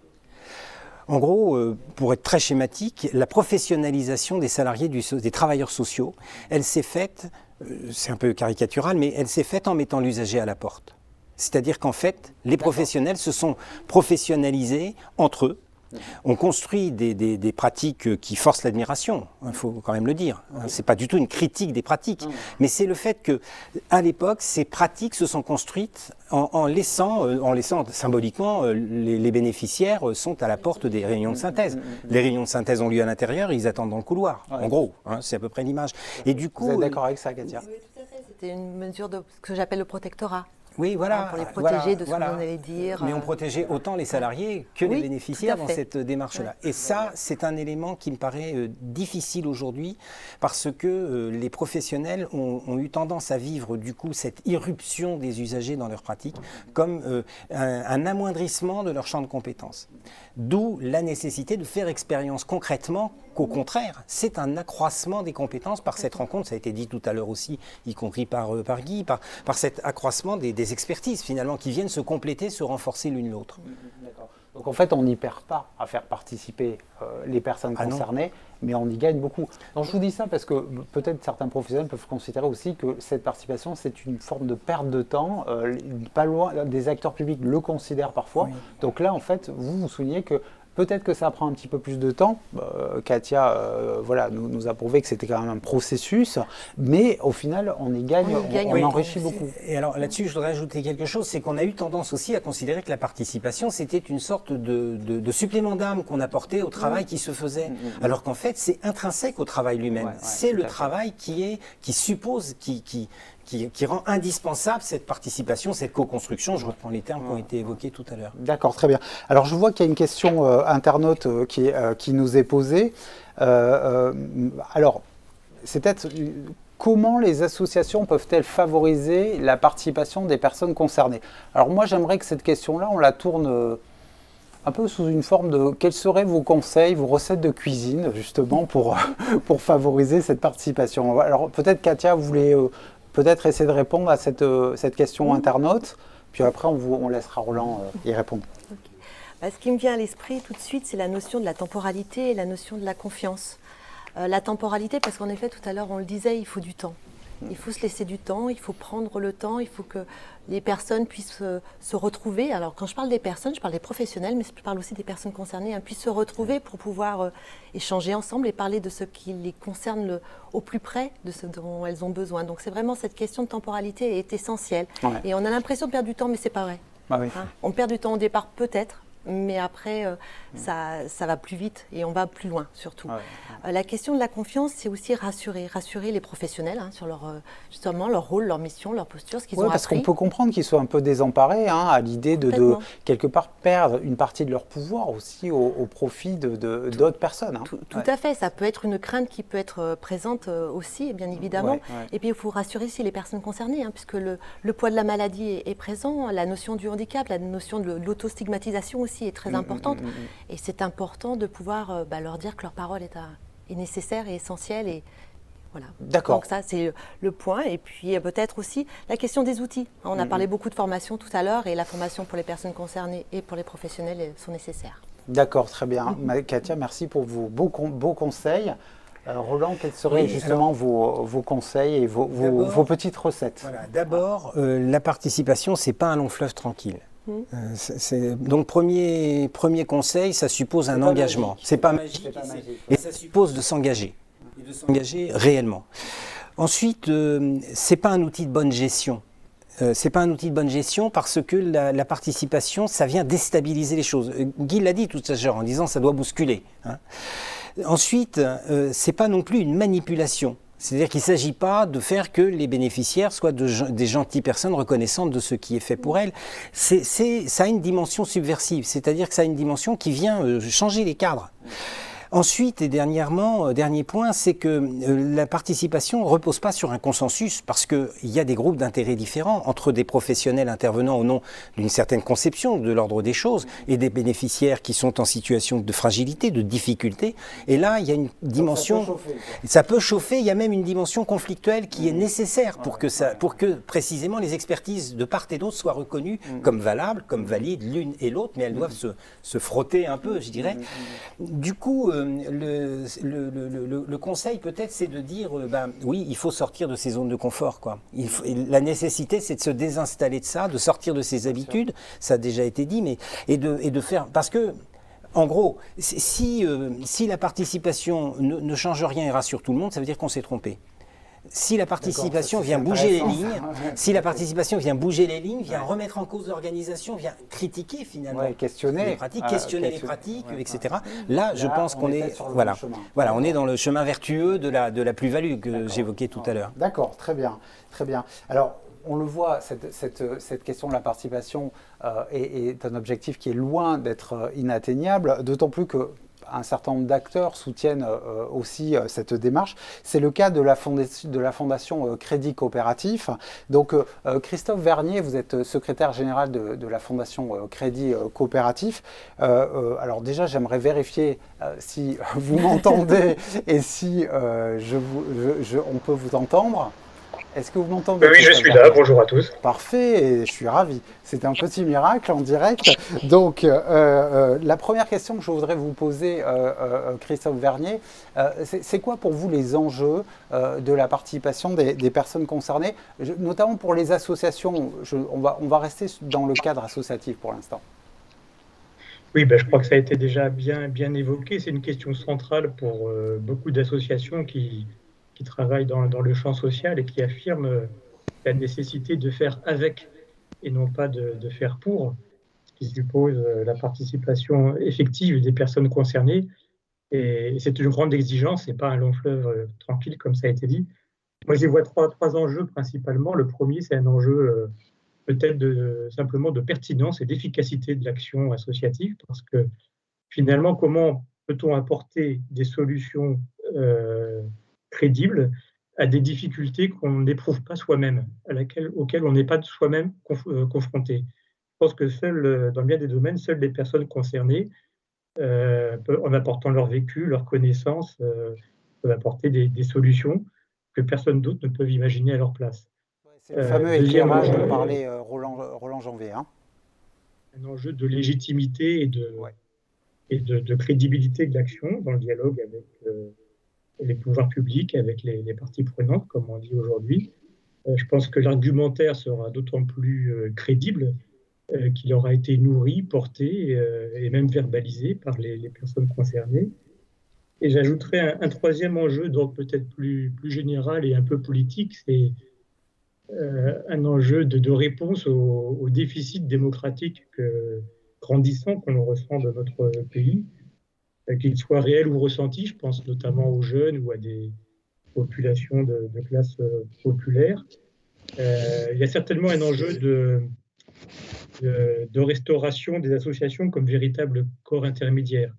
En gros, pour être très schématique, la professionnalisation des salariés, des travailleurs sociaux, elle s'est faite, c'est un peu caricatural, mais elle s'est faite en mettant l'usager à la porte. C'est-à-dire qu'en fait, les professionnels se sont professionnalisés entre eux. On construit des pratiques qui forcent l'admiration, il faut quand même le dire. Ce n'est pas du tout une critique des pratiques, mais c'est le fait qu'à l'époque, ces pratiques se sont construites en laissant symboliquement, les bénéficiaires sont à la porte des réunions de synthèse. Les réunions de synthèse ont lieu à l'intérieur, ils attendent dans le couloir, en gros, c'est à peu près l'image. Et du coup, vous êtes d'accord avec ça, Katia? Oui, tout à fait. C'était une mesure de ce que j'appelle le protectorat. Oui, voilà. Pour les protéger de ce voilà. qu'on allait dire. Mais on protégeait autant les salariés que les bénéficiaires dans cette démarche-là. Et ça, c'est un élément qui me paraît difficile aujourd'hui parce que les professionnels ont eu tendance à vivre du coup cette irruption des usagers dans leur pratique comme un amoindrissement de leur champ de compétences. D'où la nécessité de faire expérience concrètement qu'au contraire, c'est un accroissement des compétences par cette rencontre, ça a été dit tout à l'heure aussi, y compris par Guy, par cet accroissement des expertises finalement qui viennent se compléter, se renforcer l'une l'autre. Donc en fait, on n'y perd pas à faire participer les personnes concernées, mais on y gagne beaucoup. Donc je vous dis ça parce que peut-être certains professionnels peuvent considérer aussi que cette participation, c'est une forme de perte de temps. Pas loin, des acteurs publics le considèrent parfois. Oui. Donc là, en fait, vous soulignez que peut-être que ça prend un petit peu plus de temps. Katia nous a prouvé que c'était quand même un processus, mais au final, on y gagne, on enrichit beaucoup. Et alors là-dessus, je voudrais ajouter quelque chose, c'est qu'on a eu tendance aussi à considérer que la participation, c'était une sorte de supplément d'âme qu'on apportait au travail qui se faisait, alors qu'en fait, c'est intrinsèque au travail lui-même. C'est le travail qui suppose, qui rend indispensable cette participation, cette co-construction. Je reprends les termes qui ont été évoqués tout à l'heure. D'accord, très bien. Alors je vois qu'il y a une question internaute qui nous est posée. Alors, c'est peut-être comment les associations peuvent-elles favoriser la participation des personnes concernées? Alors moi, j'aimerais que cette question-là, on la tourne un peu sous une forme de quels seraient vos conseils, vos recettes de cuisine, justement, pour favoriser cette participation. Alors peut-être, Katia, vous voulez peut-être essayer de répondre à cette question internaute, puis après on laissera Roland y répondre. Okay. Ce qui me vient à l'esprit tout de suite, c'est la notion de la temporalité et la notion de la confiance. La temporalité, parce qu'en effet, tout à l'heure, on le disait, il faut du temps. Il faut se laisser du temps, il faut prendre le temps, il faut que les personnes puissent se retrouver. Alors quand je parle des personnes, je parle des professionnels, mais je parle aussi des personnes concernées, puissent se retrouver pour pouvoir échanger ensemble et parler de ce qui les concerne au plus près de ce dont elles ont besoin. Donc c'est vraiment cette question de temporalité est essentielle. Ouais. Et on a l'impression de perdre du temps, mais c'est pas vrai. Ah oui. On perd du temps au départ peut-être, mais après, ça va plus vite et on va plus loin surtout. La question de la confiance, c'est aussi rassurer les professionnels sur justement leur rôle, leur mission, leur posture, ce qu'ils ont appris. Parce qu'on peut comprendre qu'ils soient un peu désemparés à l'idée de quelque part perdre une partie de leur pouvoir aussi au profit d'autres personnes. Tout à fait, ça peut être une crainte qui peut être présente aussi, bien évidemment. Et puis il faut rassurer aussi les personnes concernées, puisque le poids de la maladie est présent, la notion du handicap, la notion de l'autostigmatisation aussi est très importante et c'est important de pouvoir leur dire que leur parole est nécessaire et essentielle et voilà. D'accord. Donc ça c'est le point et puis peut-être aussi la question des outils. On a parlé beaucoup de formation tout à l'heure et la formation pour les personnes concernées et pour les professionnels sont nécessaires. D'accord, très bien. Katia, merci pour vos beaux conseils. Roland, quels seraient justement vos conseils et vos petites recettes? Voilà, d'abord, la participation, c'est pas un long fleuve tranquille. Donc premier conseil, ça suppose un engagement. C'est pas magique. Et ça suppose de s'engager. Et de s'engager réellement. Ensuite, c'est pas un outil de bonne gestion. C'est pas un outil de bonne gestion parce que la participation, ça vient déstabiliser les choses. Guy l'a dit tout à l'heure en disant ça doit bousculer. Ensuite, c'est pas non plus une manipulation. C'est-à-dire qu'il ne s'agit pas de faire que les bénéficiaires soient des gentilles personnes reconnaissantes de ce qui est fait pour elles. Ça a une dimension subversive, c'est-à-dire que ça a une dimension qui vient changer les cadres. Ensuite, et dernier point, c'est que la participation ne repose pas sur un consensus parce qu'il y a des groupes d'intérêts différents entre des professionnels intervenant au nom d'une certaine conception de l'ordre des choses et des bénéficiaires qui sont en situation de fragilité, de difficulté. Et là, il y a une dimension... Ça peut chauffer, il y a même une dimension conflictuelle qui est nécessaire pour que précisément les expertises de part et d'autre soient reconnues comme valables, comme valides l'une et l'autre, mais elles doivent se frotter un peu, je dirais. Du coup, le conseil peut-être c'est de dire oui, il faut sortir de ces zones de confort quoi. La nécessité c'est de se désinstaller de ça, de sortir de ses habitudes, ça a déjà été dit, mais et de faire parce que en gros si la participation ne change rien et rassure tout le monde, ça veut dire qu'on s'est trompé. Si la participation vient bouger les lignes, vient remettre en cause l'organisation, vient critiquer finalement questionner les pratiques, etc. Là, je pense qu'on est on est dans le chemin vertueux de la plus-value que j'évoquais tout à l'heure. D'accord, très bien, très bien. Alors, on le voit, cette question de la participation est un objectif qui est loin d'être inatteignable, d'autant plus que un certain nombre d'acteurs soutiennent aussi cette démarche. C'est le cas de la fondation Crédit Coopératif. Donc, Christophe Vernier, vous êtes secrétaire général de la fondation Crédit Coopératif. Alors déjà, j'aimerais vérifier si vous m'entendez et si on peut vous entendre. Est-ce que vous m'entendez? Oui, je suis là. Bonjour à tous. Parfait, et je suis ravi. C'est un petit miracle en direct. Donc, la première question que je voudrais vous poser, Christophe Vernier, c'est quoi pour vous les enjeux de la participation des personnes concernées, notamment pour les associations? On va rester dans le cadre associatif pour l'instant. Oui, je crois que ça a été déjà bien évoqué. C'est une question centrale pour beaucoup d'associations qui travaillent dans le champ social et qui affirment la nécessité de faire avec et non pas de faire pour, ce qui suppose la participation effective des personnes concernées. Et c'est une grande exigence, ce n'est pas un long fleuve tranquille comme ça a été dit. Moi, j'y vois trois enjeux principalement. Le premier, c'est un enjeu peut-être simplement de pertinence et d'efficacité de l'action associative, parce que finalement, comment peut-on apporter des solutions crédibles à des difficultés qu'on n'éprouve pas soi-même, auxquelles on n'est pas soi-même confronté. Je pense que dans bien des domaines, seules les personnes concernées, en apportant leur vécu, leur connaissance, peuvent apporter des solutions que personne d'autre ne peut imaginer à leur place. C'est le fameux éclairage dont parlait Roland Janvier. Un enjeu de légitimité et de crédibilité de l'action dans le dialogue avec les pouvoirs publics, avec les parties prenantes, comme on dit aujourd'hui. Je pense que l'argumentaire sera d'autant plus crédible qu'il aura été nourri, porté et même verbalisé par les personnes concernées. Et j'ajouterais un troisième enjeu, donc peut-être plus général et un peu politique, c'est un enjeu de réponse au déficit démocratique grandissant qu'on ressent dans notre pays, qu'il soit réel ou ressenti. Je pense notamment aux jeunes ou à des populations de classe populaire. Il y a certainement un enjeu de restauration des associations comme véritable corps intermédiaire.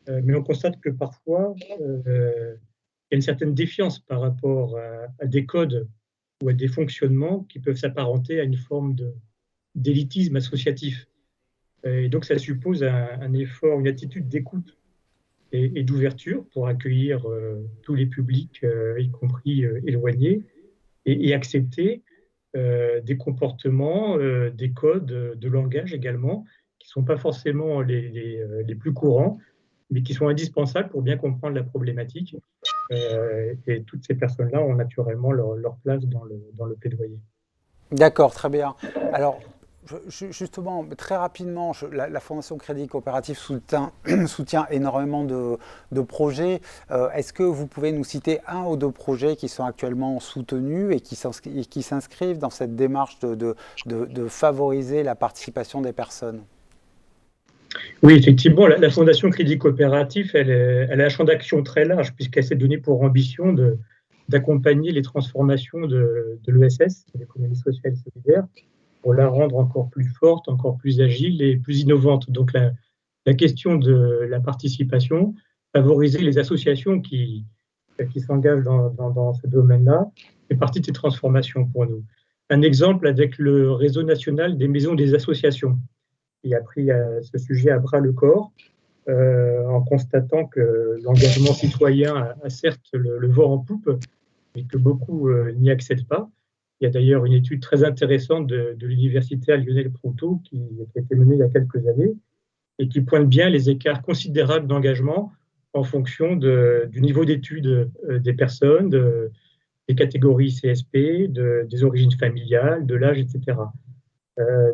Mais on constate que parfois, il y a une certaine défiance par rapport à des codes ou à des fonctionnements qui peuvent s'apparenter à une forme d'élitisme associatif. Et donc, ça suppose un effort, une attitude d'écoute et d'ouverture pour accueillir tous les publics, y compris éloignés, et accepter des comportements, des codes de langage également, qui ne sont pas forcément les plus courants, mais qui sont indispensables pour bien comprendre la problématique. Et toutes ces personnes-là ont naturellement leur place dans le plaidoyer. D'accord, très bien. Alors, justement, très rapidement, la Fondation Crédit Coopératif soutient énormément de projets. Est-ce que vous pouvez nous citer un ou deux projets qui sont actuellement soutenus et qui s'inscrivent dans cette démarche de favoriser la participation des personnes? Oui, effectivement, la Fondation Crédit Coopératif, elle a un champ d'action très large, puisqu'elle s'est donnée pour ambition d'accompagner les transformations de l'ESS, l'économie sociale et solidaire, pour la rendre encore plus forte, encore plus agile et plus innovante. Donc la question de la participation, favoriser les associations qui s'engagent dans ce domaine-là, fait partie de ces transformations pour nous. Un exemple avec le réseau national des maisons des associations, qui a pris ce sujet à bras le corps, en constatant que l'engagement citoyen a certes le vent en poupe, mais que beaucoup n'y accèdent pas. Il y a d'ailleurs une étude très intéressante de l'universitaire Lionel Proutot qui a été menée il y a quelques années et qui pointe bien les écarts considérables d'engagement en fonction du niveau d'études des personnes, des catégories CSP, des origines familiales, de l'âge, etc.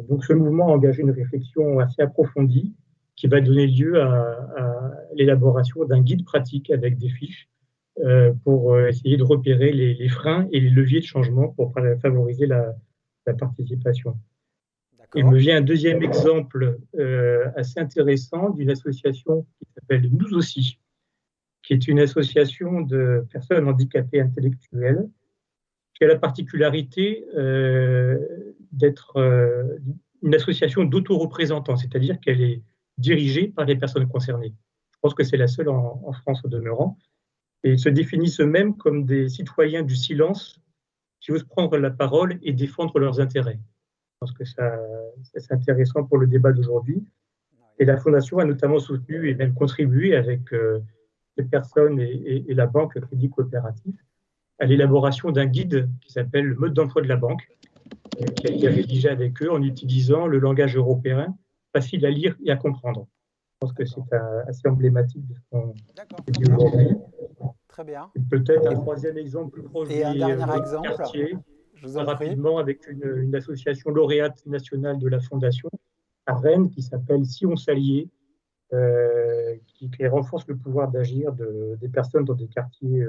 Donc ce mouvement a engagé une réflexion assez approfondie qui va donner lieu à l'élaboration d'un guide pratique avec des fiches pour essayer de repérer les freins et les leviers de changement pour favoriser la participation. Il me vient un deuxième exemple assez intéressant d'une association qui s'appelle Nous aussi, qui est une association de personnes handicapées intellectuelles qui a la particularité d'être une association d'autoreprésentants, c'est-à-dire qu'elle est dirigée par les personnes concernées. Je pense que c'est la seule en France au demeurant. Et ils se définissent eux-mêmes comme des citoyens du silence qui osent prendre la parole et défendre leurs intérêts. Je pense que c'est intéressant pour le débat d'aujourd'hui. Et la Fondation a notamment soutenu et même contribué avec les personnes et la banque Crédit Coopératif à l'élaboration d'un guide qui s'appelle le mode d'emploi de la banque, qui a été rédigé avec eux en utilisant le langage européen facile à lire et à comprendre. Je pense que c'est assez emblématique de ce qu'on dit aujourd'hui. Très bien. Peut-être un troisième exemple plus proche et un dernier exemple, quartier, je vous en rapidement, avec une association lauréate nationale de la Fondation à Rennes qui s'appelle Si on s'alliait, qui renforce le pouvoir d'agir des personnes dans des quartiers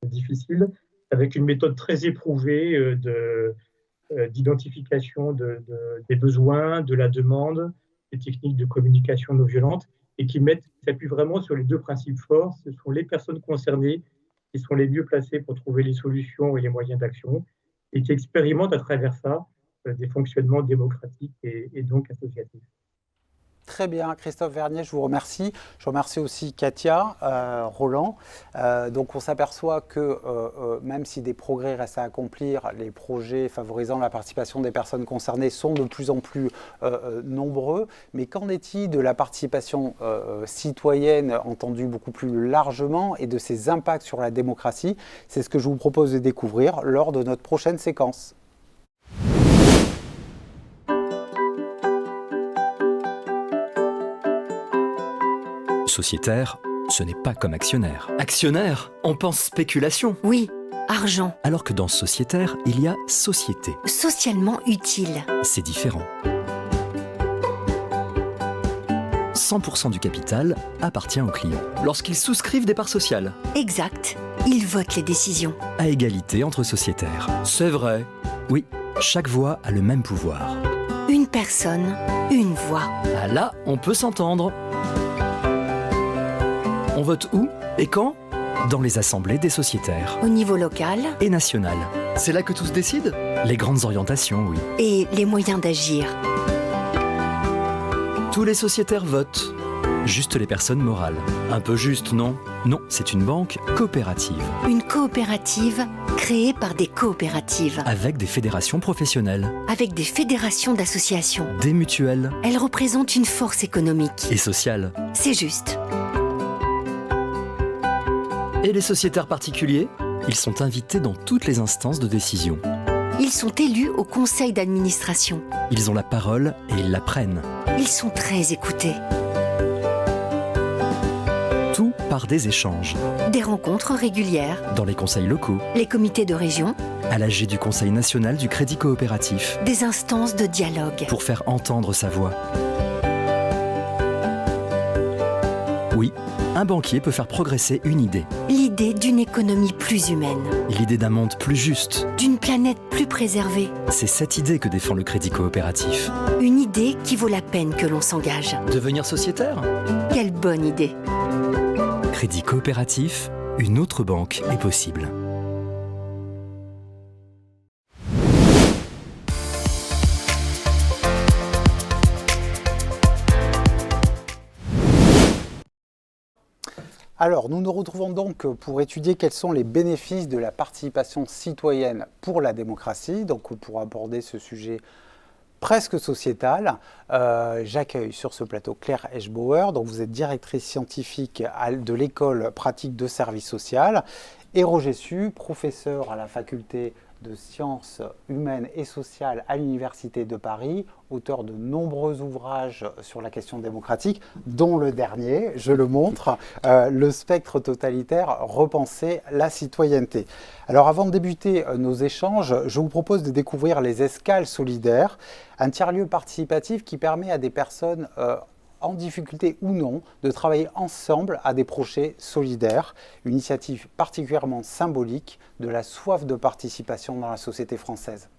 difficiles, avec une méthode très éprouvée d'identification des besoins, de la demande, des techniques de communication non violente, et qui s'appuie vraiment sur les deux principes forts. Ce sont les personnes concernées qui sont les mieux placées pour trouver les solutions et les moyens d'action, et qui expérimentent à travers ça des fonctionnements démocratiques et donc associatifs. Très bien, Christophe Vernier, je vous remercie. Je remercie aussi Katia, Roland. Donc on s'aperçoit que même si des progrès restent à accomplir, les projets favorisant la participation des personnes concernées sont de plus en plus nombreux. Mais qu'en est-il de la participation citoyenne entendue beaucoup plus largement et de ses impacts sur la démocratie? C'est ce que je vous propose de découvrir lors de notre prochaine séquence. Sociétaire, ce n'est pas comme actionnaire. Actionnaire, on pense spéculation. Oui, argent. Alors que dans sociétaire, il y a société. Socialement utile. C'est différent. 100% du capital appartient aux clients. Lorsqu'ils souscrivent des parts sociales. Exact. Ils votent les décisions. À égalité entre sociétaires. C'est vrai. Oui, chaque voix a le même pouvoir. Une personne, une voix. Ah là, on peut s'entendre. On vote où et quand? Dans les assemblées des sociétaires. Au niveau local et national. C'est là que tout se décide? Les grandes orientations, oui. Et les moyens d'agir. Tous les sociétaires votent. Juste les personnes morales. Un peu juste, non? Non, c'est une banque coopérative. Une coopérative créée par des coopératives. Avec des fédérations professionnelles. Avec des fédérations d'associations. Des mutuelles. Elle représente une force économique. Et sociale. C'est juste. Et les sociétaires particuliers? Ils sont invités dans toutes les instances de décision. Ils sont élus au conseil d'administration. Ils ont la parole et ils la prennent. Ils sont très écoutés. Tout par des échanges. Des rencontres régulières. Dans les conseils locaux. Les comités de région. À l'AG du Conseil national du Crédit Coopératif. Des instances de dialogue. Pour faire entendre sa voix. Oui, un banquier peut faire progresser une idée. L'idée d'une économie plus humaine. L'idée d'un monde plus juste. D'une planète plus préservée. C'est cette idée que défend le Crédit Coopératif. Une idée qui vaut la peine que l'on s'engage. Devenir sociétaire? Quelle bonne idée! Crédit Coopératif, une autre banque est possible. Alors, nous nous retrouvons donc pour étudier quels sont les bénéfices de la participation citoyenne pour la démocratie, donc pour aborder ce sujet presque sociétal. J'accueille sur ce plateau Claire Eschbauer, donc vous êtes directrice scientifique de l'école pratique de service social, et Roger Su, professeur à la faculté de sciences humaines et sociales à l'Université de Paris, auteur de nombreux ouvrages sur la question démocratique, dont le dernier, je le montre, Le spectre totalitaire, repenser la citoyenneté. Alors avant de débuter nos échanges, je vous propose de découvrir les escales solidaires, un tiers-lieu participatif qui permet à des personnes en difficulté ou non, de travailler ensemble à des projets solidaires, une initiative particulièrement symbolique de la soif de participation dans la société française.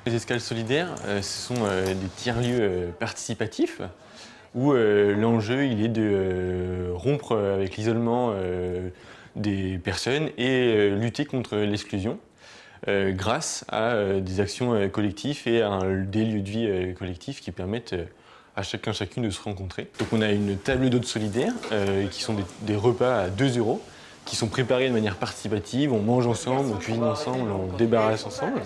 Les escales solidaires, ce sont des tiers-lieux participatifs où l'enjeu il est de rompre avec l'isolement des personnes et lutter contre l'exclusion grâce à des actions collectives et à des lieux de vie collectifs qui permettent à chacune de se rencontrer. Donc on a une table d'hôtes solidaire qui sont des repas à 2 €, qui sont préparés de manière participative, on mange ensemble, on cuisine ensemble, on débarrasse ensemble.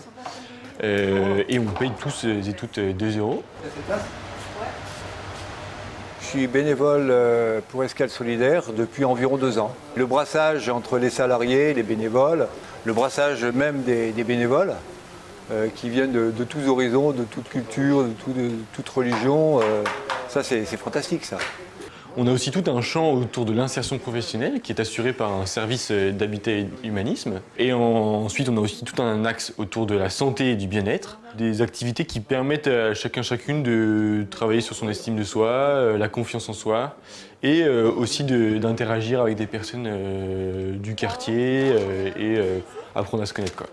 Et on paye tous et toutes 2 €. Je suis bénévole pour Escale Solidaire depuis environ 2 ans. Le brassage entre les salariés, les bénévoles, le brassage même des bénévoles qui viennent de tous horizons, de toute culture, de toute religion, ça c'est fantastique ça. On a aussi tout un champ autour de l'insertion professionnelle qui est assuré par un service d'habitat et humanisme. Et ensuite, on a aussi tout un axe autour de la santé et du bien-être. Des activités qui permettent à chacune de travailler sur son estime de soi, la confiance en soi, et aussi d'interagir avec des personnes du quartier et apprendre à se connaître, quoi.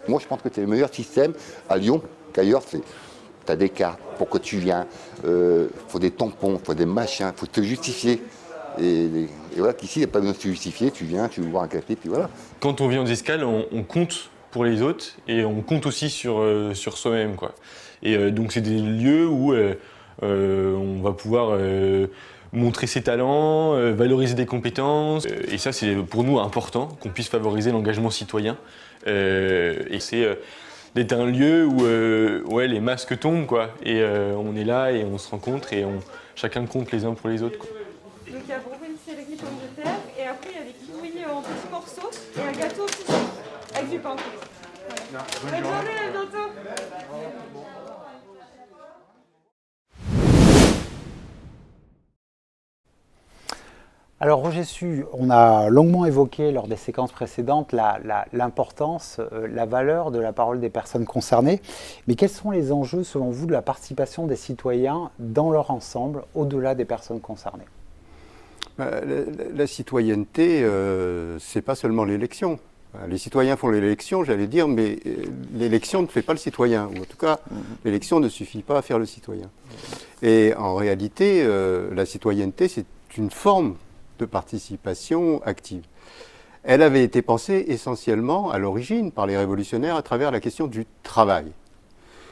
Moi, je pense que c'est le meilleur système à Lyon qu'ailleurs. Tu as des cartes, pourquoi tu viens, faut des tampons, faut des machins, faut te justifier. Et voilà, qu'ici, il n'y a pas besoin de se justifier, tu viens, tu veux boire un café, puis voilà. Quand on vient aux escales, on compte pour les autres et on compte aussi sur soi-même, quoi. Et donc, c'est des lieux où on va pouvoir montrer ses talents, valoriser des compétences. Et ça, c'est pour nous important, qu'on puisse favoriser l'engagement citoyen. Et c'est d'être un lieu où les masques tombent, quoi. Et on est là et on se rencontre et chacun compte les uns pour les autres, quoi. Donc il y a brouille, céleri, pommes de terre et après il y a des kiwis en petits morceaux et un gâteau aussi avec du pain. Voilà. Bonne journée, à bientôt. Alors Roger Su, on a longuement évoqué lors des séquences précédentes l'importance, la valeur de la parole des personnes concernées. Mais quels sont les enjeux, selon vous, de la participation des citoyens dans leur ensemble, au-delà des personnes concernées ? La citoyenneté, c'est pas seulement l'élection. Les citoyens font l'élection, j'allais dire, mais l'élection ne fait pas le citoyen. Ou en tout cas, l'élection ne suffit pas à faire le citoyen. Et en réalité, la citoyenneté, c'est une forme de participation active. Elle avait été pensée essentiellement à l'origine par les révolutionnaires à travers la question du travail.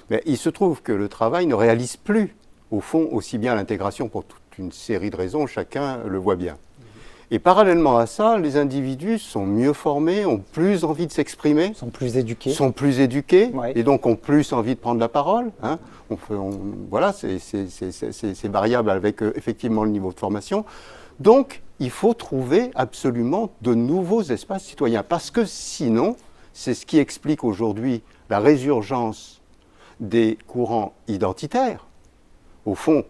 Mais il se trouve que le travail ne réalise plus, au fond, aussi bien l'intégration pour toute une série de raisons, chacun le voit bien. Et parallèlement à ça, les individus sont mieux formés, ont plus envie de s'exprimer. Sont plus éduqués. Ouais. Et donc ont plus envie de prendre la parole. Hein. Voilà, c'est variable avec effectivement le niveau de formation. Donc, il faut trouver absolument de nouveaux espaces citoyens. Parce que sinon, c'est ce qui explique aujourd'hui la résurgence des courants identitaires. Au fond,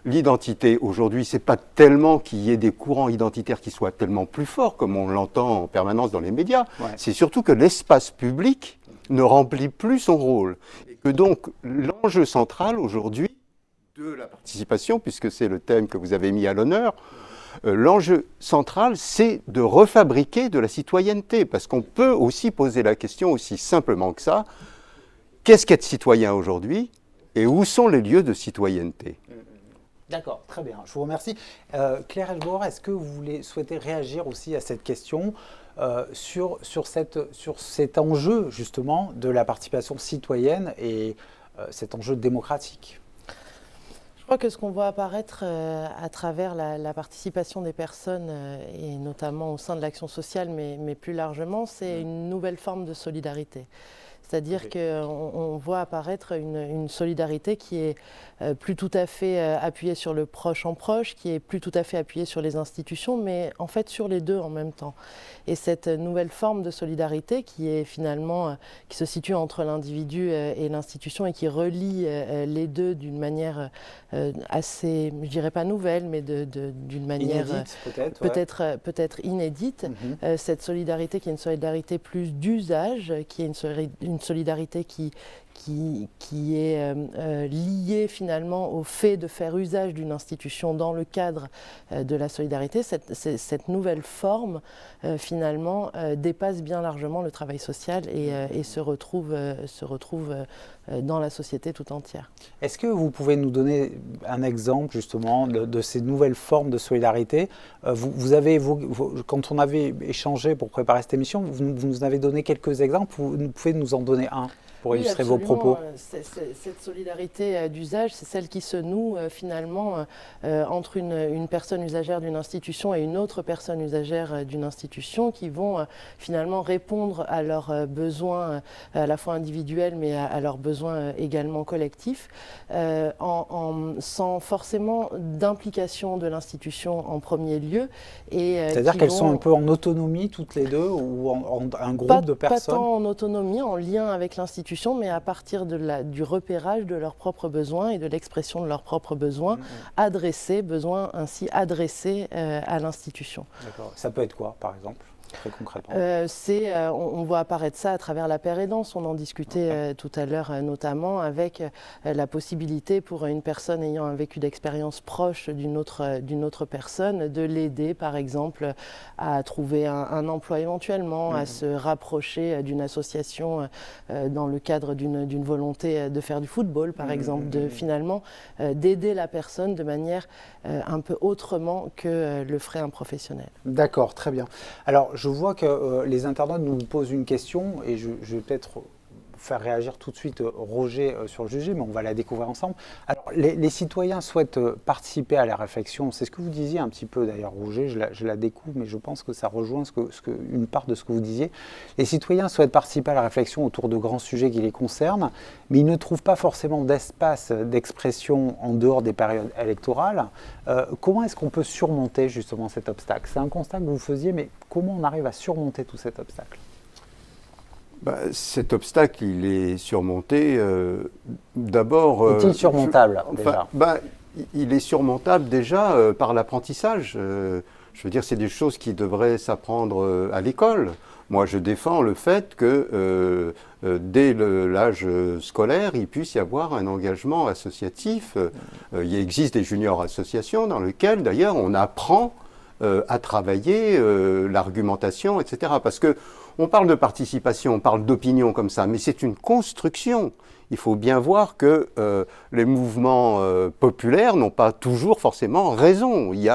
l'identité aujourd'hui, ce n'est pas tellement qu'il y ait des courants identitaires qui soient tellement plus forts, comme on l'entend en permanence dans les médias. Ouais. C'est surtout que l'espace public ne remplit plus son rôle. Et que donc, l'enjeu central aujourd'hui de la participation, puisque c'est le thème que vous avez mis à l'honneur, l'enjeu central, c'est de refabriquer de la citoyenneté, parce qu'on peut aussi poser la question aussi simplement que ça, qu'est-ce qu'être citoyen aujourd'hui et où sont les lieux de citoyenneté ? D'accord, très bien, je vous remercie. Claire Helbauer, est-ce que vous souhaitez réagir aussi à cette question sur cet enjeu justement de la participation citoyenne et cet enjeu démocratique ? Je crois que ce qu'on voit apparaître à travers la participation des personnes, et notamment au sein de l'action sociale, mais plus largement, c'est une nouvelle forme de solidarité. C'est-à-dire qu'on voit apparaître une solidarité qui est plus tout à fait appuyée sur le proche en proche, qui est plus tout à fait appuyée sur les institutions, mais en fait sur les deux en même temps. Et cette nouvelle forme de solidarité qui est finalement, qui se situe entre l'individu et l'institution et qui relie les deux d'une manière assez, je dirais pas nouvelle, mais d'une manière peut-être inédite. Cette solidarité qui est une solidarité plus d'usage, qui est une solidarité qui est liée finalement au fait de faire usage d'une institution dans le cadre de la solidarité. Cette nouvelle forme finalement dépasse bien largement le travail social et se retrouve dans la société tout entière. Est-ce que vous pouvez nous donner un exemple justement de ces nouvelles formes de solidarité? Quand on avait échangé pour préparer cette émission, vous nous avez donné quelques exemples. Vous pouvez nous en donner un pour illustrer vos propos? Cette solidarité d'usage, c'est celle qui se noue finalement entre une personne usagère d'une institution et une autre personne usagère d'une institution qui vont finalement répondre à leurs besoins à la fois individuels mais à leurs besoins également collectifs sans forcément d'implication de l'institution en premier lieu. C'est-à-dire qu'elles sont un peu en autonomie toutes les deux ou un groupe de personnes? Pas tant en autonomie, en lien avec l'institution, mais à partir du repérage de leurs propres besoins et de l'expression de leurs propres besoins besoins ainsi adressés à l'institution. D'accord. Ça peut être quoi, par exemple, très concrètement? On voit apparaître ça à travers la paire aidance. On en discutait tout à l'heure, notamment avec la possibilité pour une personne ayant un vécu d'expérience proche d'une autre personne de l'aider, par exemple, à trouver un emploi éventuellement, à se rapprocher d'une association dans le cadre d'une volonté de faire du football, par exemple, finalement d'aider la personne de manière un peu autrement que le ferait un professionnel. D'accord, très bien. Alors, je vois que les internautes nous posent une question et je vais peut-être faire réagir tout de suite Roger sur le sujet, mais on va la découvrir ensemble. Alors, les citoyens souhaitent participer à la réflexion. C'est ce que vous disiez un petit peu d'ailleurs, Roger, je la découvre, mais je pense que ça rejoint une part de ce que vous disiez. Les citoyens souhaitent participer à la réflexion autour de grands sujets qui les concernent, mais ils ne trouvent pas forcément d'espace d'expression en dehors des périodes électorales. Comment est-ce qu'on peut surmonter justement cet obstacle? C'est un constat que vous faisiez, mais comment on arrive à surmonter tout cet obstacle? Cet obstacle, il est surmonté d'abord... Est-il surmontable déjà? Il est surmontable déjà par l'apprentissage. Je veux dire, c'est des choses qui devraient s'apprendre à l'école. Moi, je défends le fait que dès l'âge scolaire, il puisse y avoir un engagement associatif. Il existe des juniors associations dans lesquelles, d'ailleurs, on apprend à travailler l'argumentation, etc. Parce que on parle de participation, on parle d'opinion comme ça, mais c'est une construction. Il faut bien voir que les mouvements populaires n'ont pas toujours forcément raison. Il y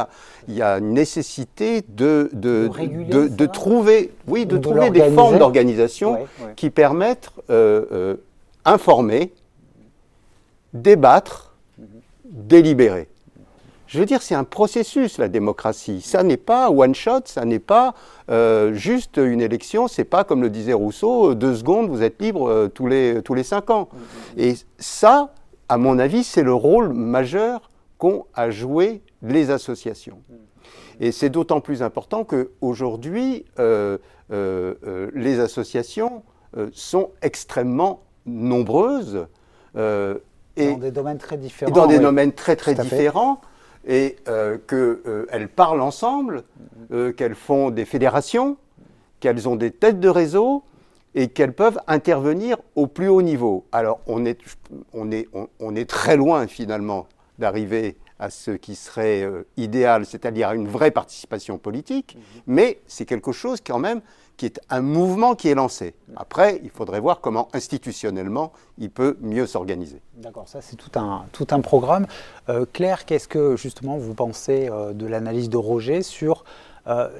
a une nécessité de trouver des formes d'organisation qui permettent informer, débattre, délibérer. Je veux dire, c'est un processus, la démocratie. Ça n'est pas one shot, ça n'est pas juste une élection, c'est pas, comme le disait Rousseau, 2 secondes, vous êtes libre tous les 5 ans. Et ça, à mon avis, c'est le rôle majeur qu'ont à jouer les associations. Et c'est d'autant plus important qu'aujourd'hui, les associations sont extrêmement nombreuses. Et dans des domaines très différents. Dans des domaines très différents. Et qu'elles parlent ensemble, qu'elles font des fédérations, qu'elles ont des têtes de réseau et qu'elles peuvent intervenir au plus haut niveau. Alors on est très loin finalement d'arriver à ce qui serait idéal, c'est-à-dire à une vraie participation politique, mais c'est quelque chose quand même qui est un mouvement qui est lancé. Après, il faudrait voir comment institutionnellement il peut mieux s'organiser. D'accord, ça c'est tout un programme. Claire, qu'est-ce que justement vous pensez de l'analyse de Roger sur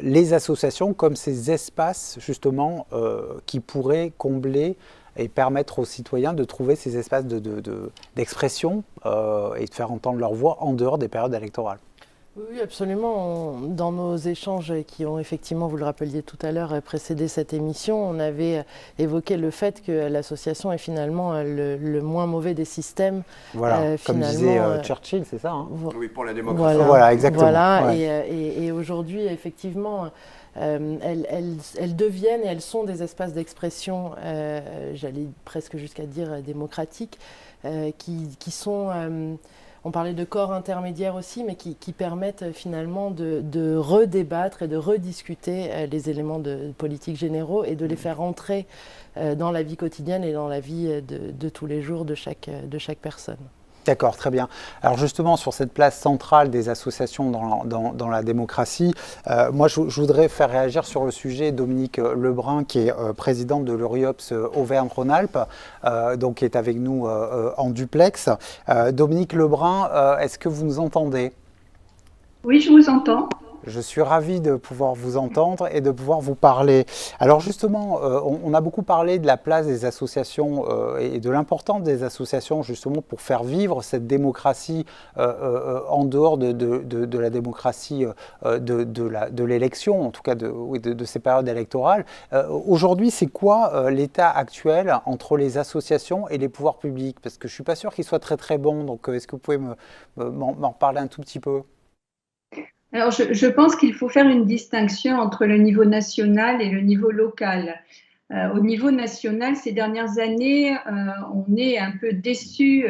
les associations comme ces espaces justement qui pourraient combler et permettre aux citoyens de trouver ces espaces d'expression et de faire entendre leur voix en dehors des périodes électorales? Oui, absolument. Dans nos échanges qui ont effectivement, vous le rappeliez tout à l'heure, précédé cette émission, on avait évoqué le fait que l'association est finalement le moins mauvais des systèmes. Voilà, comme disait Churchill, c'est ça, hein? Oui, pour la démocratie. Voilà, exactement. Voilà, ouais. Et aujourd'hui, effectivement, elles deviennent et elles sont des espaces d'expression, j'allais presque jusqu'à dire démocratiques, qui sont... on parlait de corps intermédiaires aussi, mais qui permettent finalement de redébattre et de rediscuter les éléments de politique généraux et de les faire entrer dans la vie quotidienne et dans la vie de tous les jours de chaque personne. D'accord, très bien. Alors justement, sur cette place centrale des associations dans la démocratie, moi je voudrais faire réagir sur le sujet Dominique Lebrun, qui est présidente de l'Uriops Auvergne-Rhône-Alpes, donc qui est avec nous en duplex. Dominique Lebrun, est-ce que vous nous entendez? Oui, je vous entends. Je suis ravi de pouvoir vous entendre et de pouvoir vous parler. Alors justement, on a beaucoup parlé de la place des associations et de l'importance des associations justement pour faire vivre cette démocratie en dehors de la démocratie de l'élection, en tout cas de ces périodes électorales. Aujourd'hui, c'est quoi l'état actuel entre les associations et les pouvoirs publics? Parce que je ne suis pas sûr qu'il soit très très bon, donc est-ce que vous pouvez m'en reparler un tout petit peu? Alors, je pense qu'il faut faire une distinction entre le niveau national et le niveau local. Au niveau national, ces dernières années, on est un peu déçu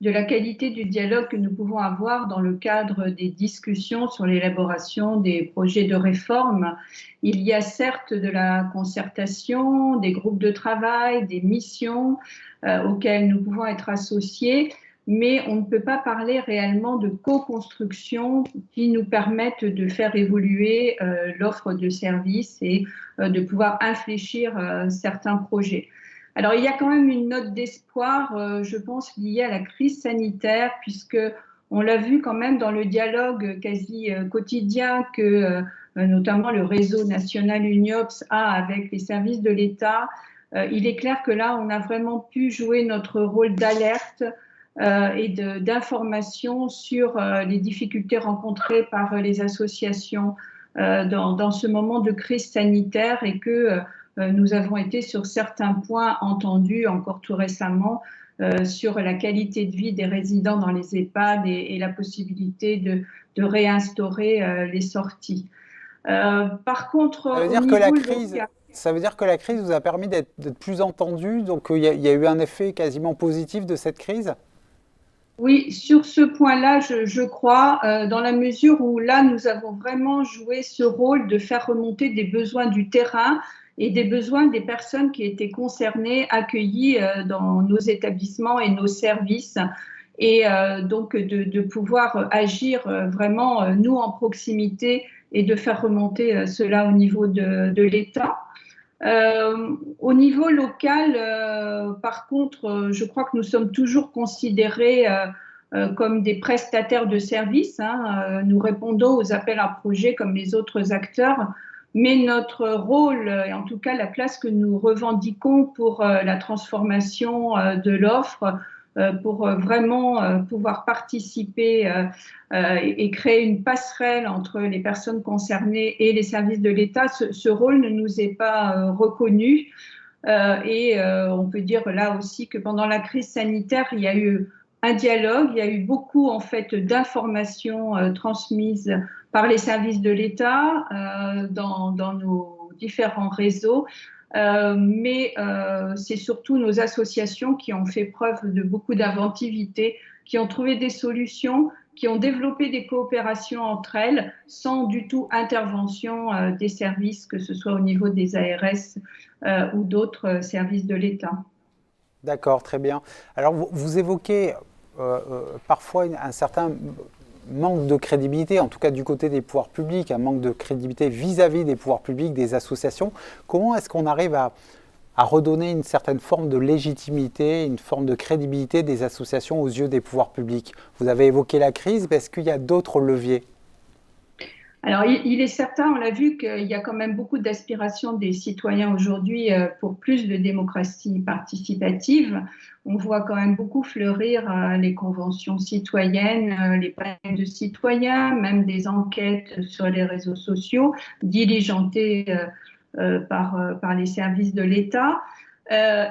de la qualité du dialogue que nous pouvons avoir dans le cadre des discussions sur l'élaboration des projets de réforme. Il y a certes de la concertation, des groupes de travail, des missions auxquelles nous pouvons être associés, mais on ne peut pas parler réellement de co-construction qui nous permettent de faire évoluer l'offre de services et de pouvoir infléchir certains projets. Alors, il y a quand même une note d'espoir, je pense, liée à la crise sanitaire, puisque on l'a vu quand même dans le dialogue quasi quotidien que notamment le réseau national UNIOPS a avec les services de l'État. Il est clair que là, on a vraiment pu jouer notre rôle d'alerte et d'information sur les difficultés rencontrées par les associations dans ce moment de crise sanitaire et que nous avons été sur certains points entendus encore tout récemment sur la qualité de vie des résidents dans les EHPAD et la possibilité de réinstaurer les sorties. Par contre, ça veut dire que la crise vous a permis d'être plus entendu, donc il y a eu un effet quasiment positif de cette crise? Oui, sur ce point-là, je crois, dans la mesure où là, nous avons vraiment joué ce rôle de faire remonter des besoins du terrain et des besoins des personnes qui étaient concernées, accueillies dans nos établissements et nos services, et donc de pouvoir agir vraiment, nous, en proximité, et de faire remonter cela au niveau de l'État. Au niveau local, par contre, je crois que nous sommes toujours considérés comme des prestataires de services. Nous répondons aux appels à projets comme les autres acteurs, mais notre rôle, et en tout cas la place que nous revendiquons pour la transformation de l'offre, pour vraiment pouvoir participer et créer une passerelle entre les personnes concernées et les services de l'État, ce rôle ne nous est pas reconnu. Et on peut dire là aussi que pendant la crise sanitaire, il y a eu un dialogue, il y a eu beaucoup en fait d'informations transmises par les services de l'État dans nos différents réseaux. Mais c'est surtout nos associations qui ont fait preuve de beaucoup d'inventivité, qui ont trouvé des solutions, qui ont développé des coopérations entre elles sans du tout intervention des services, que ce soit au niveau des ARS ou d'autres services de l'État. D'accord, très bien. Alors vous évoquez parfois un certain manque de crédibilité, en tout cas du côté des pouvoirs publics, un manque de crédibilité vis-à-vis des pouvoirs publics, des associations. Comment est-ce qu'on arrive à redonner une certaine forme de légitimité, une forme de crédibilité des associations aux yeux des pouvoirs publics? Vous avez évoqué la crise, mais est-ce qu'il y a d'autres leviers? Alors, il est certain, on l'a vu, qu'il y a quand même beaucoup d'aspirations des citoyens aujourd'hui pour plus de démocratie participative. On voit quand même beaucoup fleurir les conventions citoyennes, les panels de citoyens, même des enquêtes sur les réseaux sociaux, diligentées par les services de l'État.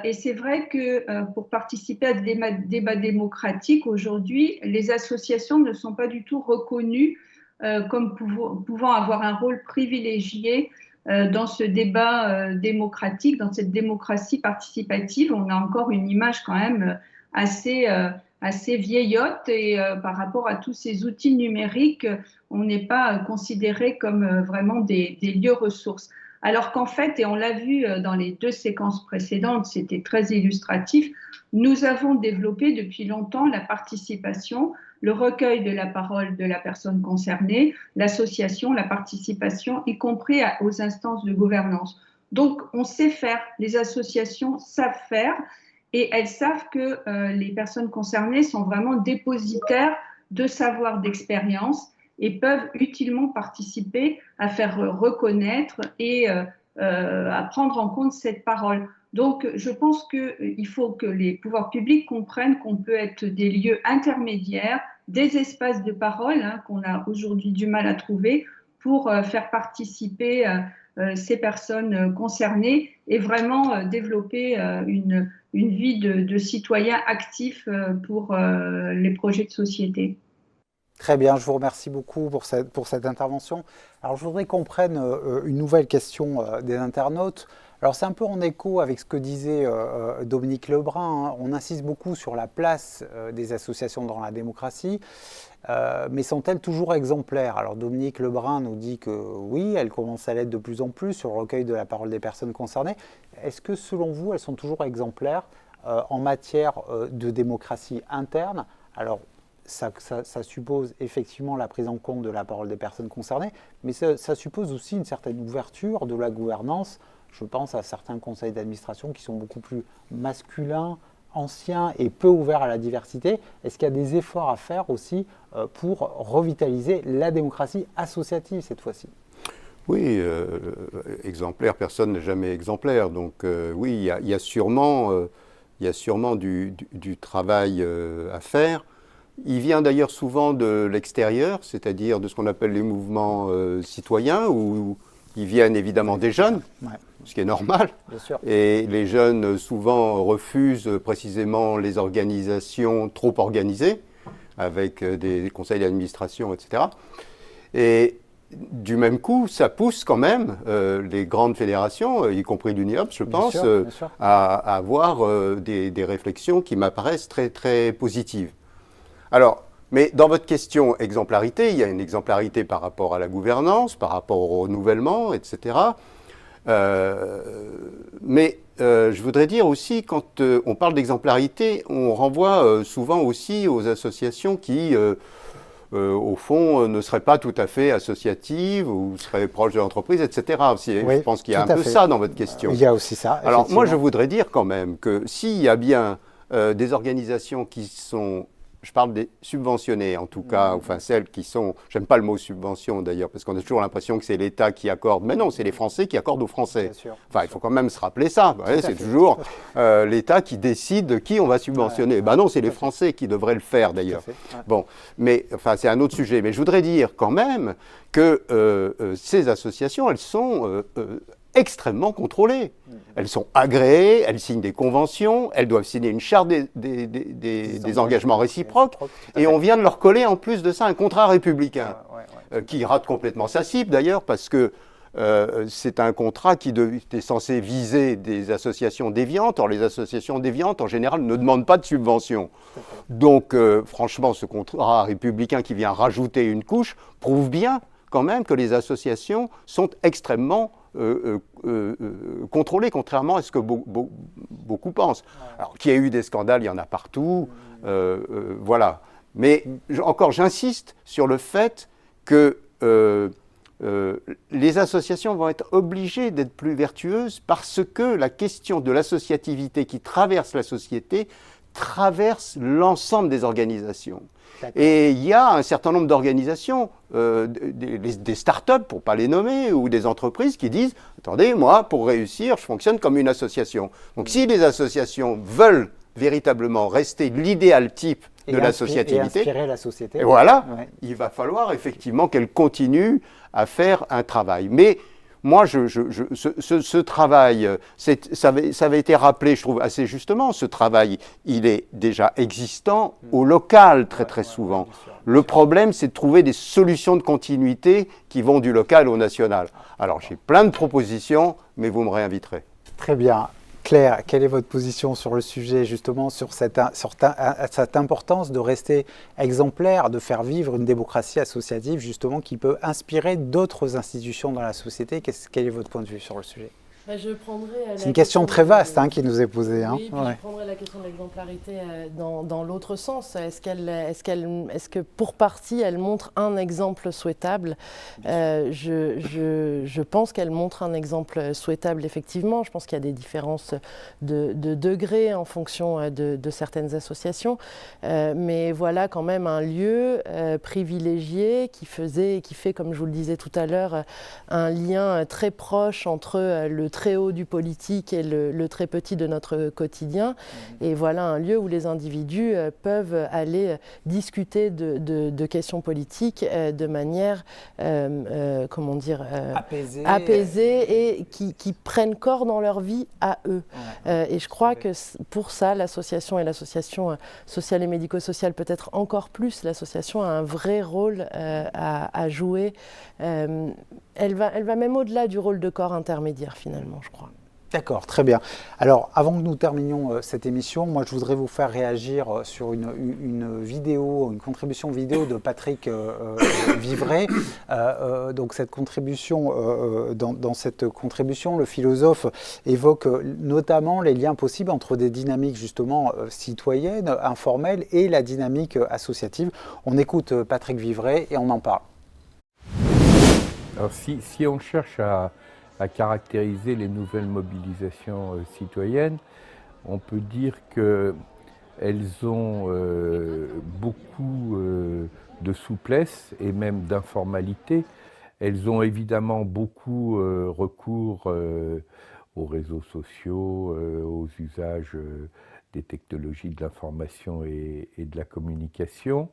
Et c'est vrai que pour participer à des débats démocratiques aujourd'hui, les associations ne sont pas du tout reconnues comme pouvant avoir un rôle privilégié dans ce débat démocratique, dans cette démocratie participative. On a encore une image quand même assez assez vieillotte et par rapport à tous ces outils numériques, on n'est pas considéré comme vraiment des lieux ressources. Alors qu'en fait, et on l'a vu dans les 2 séquences précédentes, c'était très illustratif, nous avons développé depuis longtemps la participation, le recueil de la parole de la personne concernée, l'association, la participation, y compris aux instances de gouvernance. Donc, on sait faire, les associations savent faire, et elles savent que les personnes concernées sont vraiment dépositaires de savoir, d'expérience, et peuvent utilement participer à faire reconnaître et à prendre en compte cette parole. Donc, je pense qu'il faut que les pouvoirs publics comprennent qu'on peut être des lieux intermédiaires, des espaces de parole qu'on a aujourd'hui du mal à trouver pour faire participer ces personnes concernées et vraiment développer une vie de citoyen actif pour les projets de société. Très bien, je vous remercie beaucoup pour cette intervention. Alors, je voudrais qu'on prenne une nouvelle question des internautes. Alors, c'est un peu en écho avec ce que disait Dominique Lebrun. On insiste beaucoup sur la place des associations dans la démocratie, mais sont-elles toujours exemplaires? Alors, Dominique Lebrun nous dit que oui, elles commencent à l'être de plus en plus sur le recueil de la parole des personnes concernées. Est-ce que, selon vous, elles sont toujours exemplaires en matière de démocratie interne? Alors, ça suppose effectivement la prise en compte de la parole des personnes concernées, mais ça suppose aussi une certaine ouverture de la gouvernance. Je pense à certains conseils d'administration qui sont beaucoup plus masculins, anciens et peu ouverts à la diversité. Est-ce qu'il y a des efforts à faire aussi pour revitaliser la démocratie associative cette fois-ci? Oui, exemplaire, personne n'est jamais exemplaire. Donc oui, il y a sûrement du travail à faire. Il vient d'ailleurs souvent de l'extérieur, c'est-à-dire de ce qu'on appelle les mouvements citoyens, où ils viennent évidemment des jeunes, ce qui est normal. Bien sûr. Et les jeunes souvent refusent précisément les organisations trop organisées, avec des conseils d'administration, etc. Et du même coup, ça pousse quand même les grandes fédérations, y compris l'UNIOPS, je pense, bien sûr. à avoir des réflexions qui m'apparaissent très, très positives. Alors, mais dans votre question exemplarité, il y a une exemplarité par rapport à la gouvernance, par rapport au renouvellement, etc. Mais je voudrais dire aussi, quand on parle d'exemplarité, on renvoie souvent aussi aux associations qui, au fond, ne seraient pas tout à fait associatives ou seraient proches de l'entreprise, etc. Oui, je pense qu'il y a un peu ça dans votre question. Il y a aussi ça. Alors, moi, je voudrais dire quand même que s'il y a bien des organisations qui sont... Je parle des subventionnées, en tout cas, enfin celles qui sont... J'aime pas le mot subvention d'ailleurs, parce qu'on a toujours l'impression que c'est l'État qui accorde. Mais non, c'est les Français qui accordent aux Français. Enfin, il faut quand même se rappeler ça. C'est toujours l'État qui décide de qui on va subventionner. Ben non, c'est les Français qui devraient le faire d'ailleurs. Bon, mais enfin, c'est un autre sujet. Mais je voudrais dire quand même que ces associations, elles sont... extrêmement contrôlées. Elles sont agréées, elles signent des conventions, elles doivent signer une charte des engagements réciproques, et on vient de leur coller en plus de ça un contrat républicain, qui rate complètement sa cible d'ailleurs, parce que c'est un contrat qui était censé viser des associations déviantes. Or, les associations déviantes, en général, ne demandent pas de subvention. Donc, franchement, ce contrat républicain qui vient rajouter une couche prouve bien quand même que les associations sont extrêmement contrôlées, contrairement à ce que beaucoup pensent. Alors, qu'il y ait eu des scandales, il y en a partout, voilà. Mais encore, j'insiste sur le fait que les associations vont être obligées d'être plus vertueuses parce que la question de l'associativité qui traverse la société traverse l'ensemble des organisations. Et il y a un certain nombre d'organisations, des start-up, pour ne pas les nommer, ou des entreprises qui disent « Attendez, moi, pour réussir, je fonctionne comme une association. » Donc si les associations veulent véritablement rester l'idéal type de l'associativité, et inspirer la société, voilà, il va falloir effectivement qu'elles continuent à faire un travail. Mais moi, ce travail, ça avait été rappelé, je trouve, assez justement. Ce travail, il est déjà existant au local, très souvent. Le problème, c'est de trouver des solutions de continuité qui vont du local au national. Alors, j'ai plein de propositions, mais vous me réinviterez. Très bien. Claire, quelle est votre position sur le sujet, justement, sur cette importance de rester exemplaire, de faire vivre une démocratie associative, justement, qui peut inspirer d'autres institutions dans la société? Quel est votre point de vue sur le sujet? C'est une question très vaste qui nous est posée. Oui, je prendrais la question de l'exemplarité dans l'autre sens. Est-ce que pour partie, elle montre un exemple souhaitable? Je pense qu'elle montre un exemple souhaitable, effectivement. Je pense qu'il y a des différences de degrés en fonction de certaines associations. Mais voilà quand même un lieu privilégié qui fait, comme je vous le disais tout à l'heure, un lien très proche entre le très haut du politique et le très petit de notre quotidien. Et voilà un lieu où les individus peuvent aller discuter de questions politiques de manière, apaisée et qui prennent corps dans leur vie à eux. Et je crois que pour ça, l'association et l'association sociale et médico-sociale, peut-être encore plus, l'association a un vrai rôle à jouer. Elle va même au-delà du rôle de corps intermédiaire, finalement, je crois. D'accord, très bien. Alors, avant que nous terminions cette émission, moi, je voudrais vous faire réagir sur une vidéo, une contribution vidéo de Patrick Vivray. Donc, cette contribution, dans cette contribution, le philosophe évoque notamment les liens possibles entre des dynamiques, justement, citoyennes, informelles, et la dynamique associative. On écoute Patrick Vivray et on en parle. Alors, si on cherche à caractériser les nouvelles mobilisations citoyennes, on peut dire qu'elles ont beaucoup de souplesse et même d'informalité. Elles ont évidemment beaucoup recours aux réseaux sociaux, aux usages des technologies de l'information et de la communication.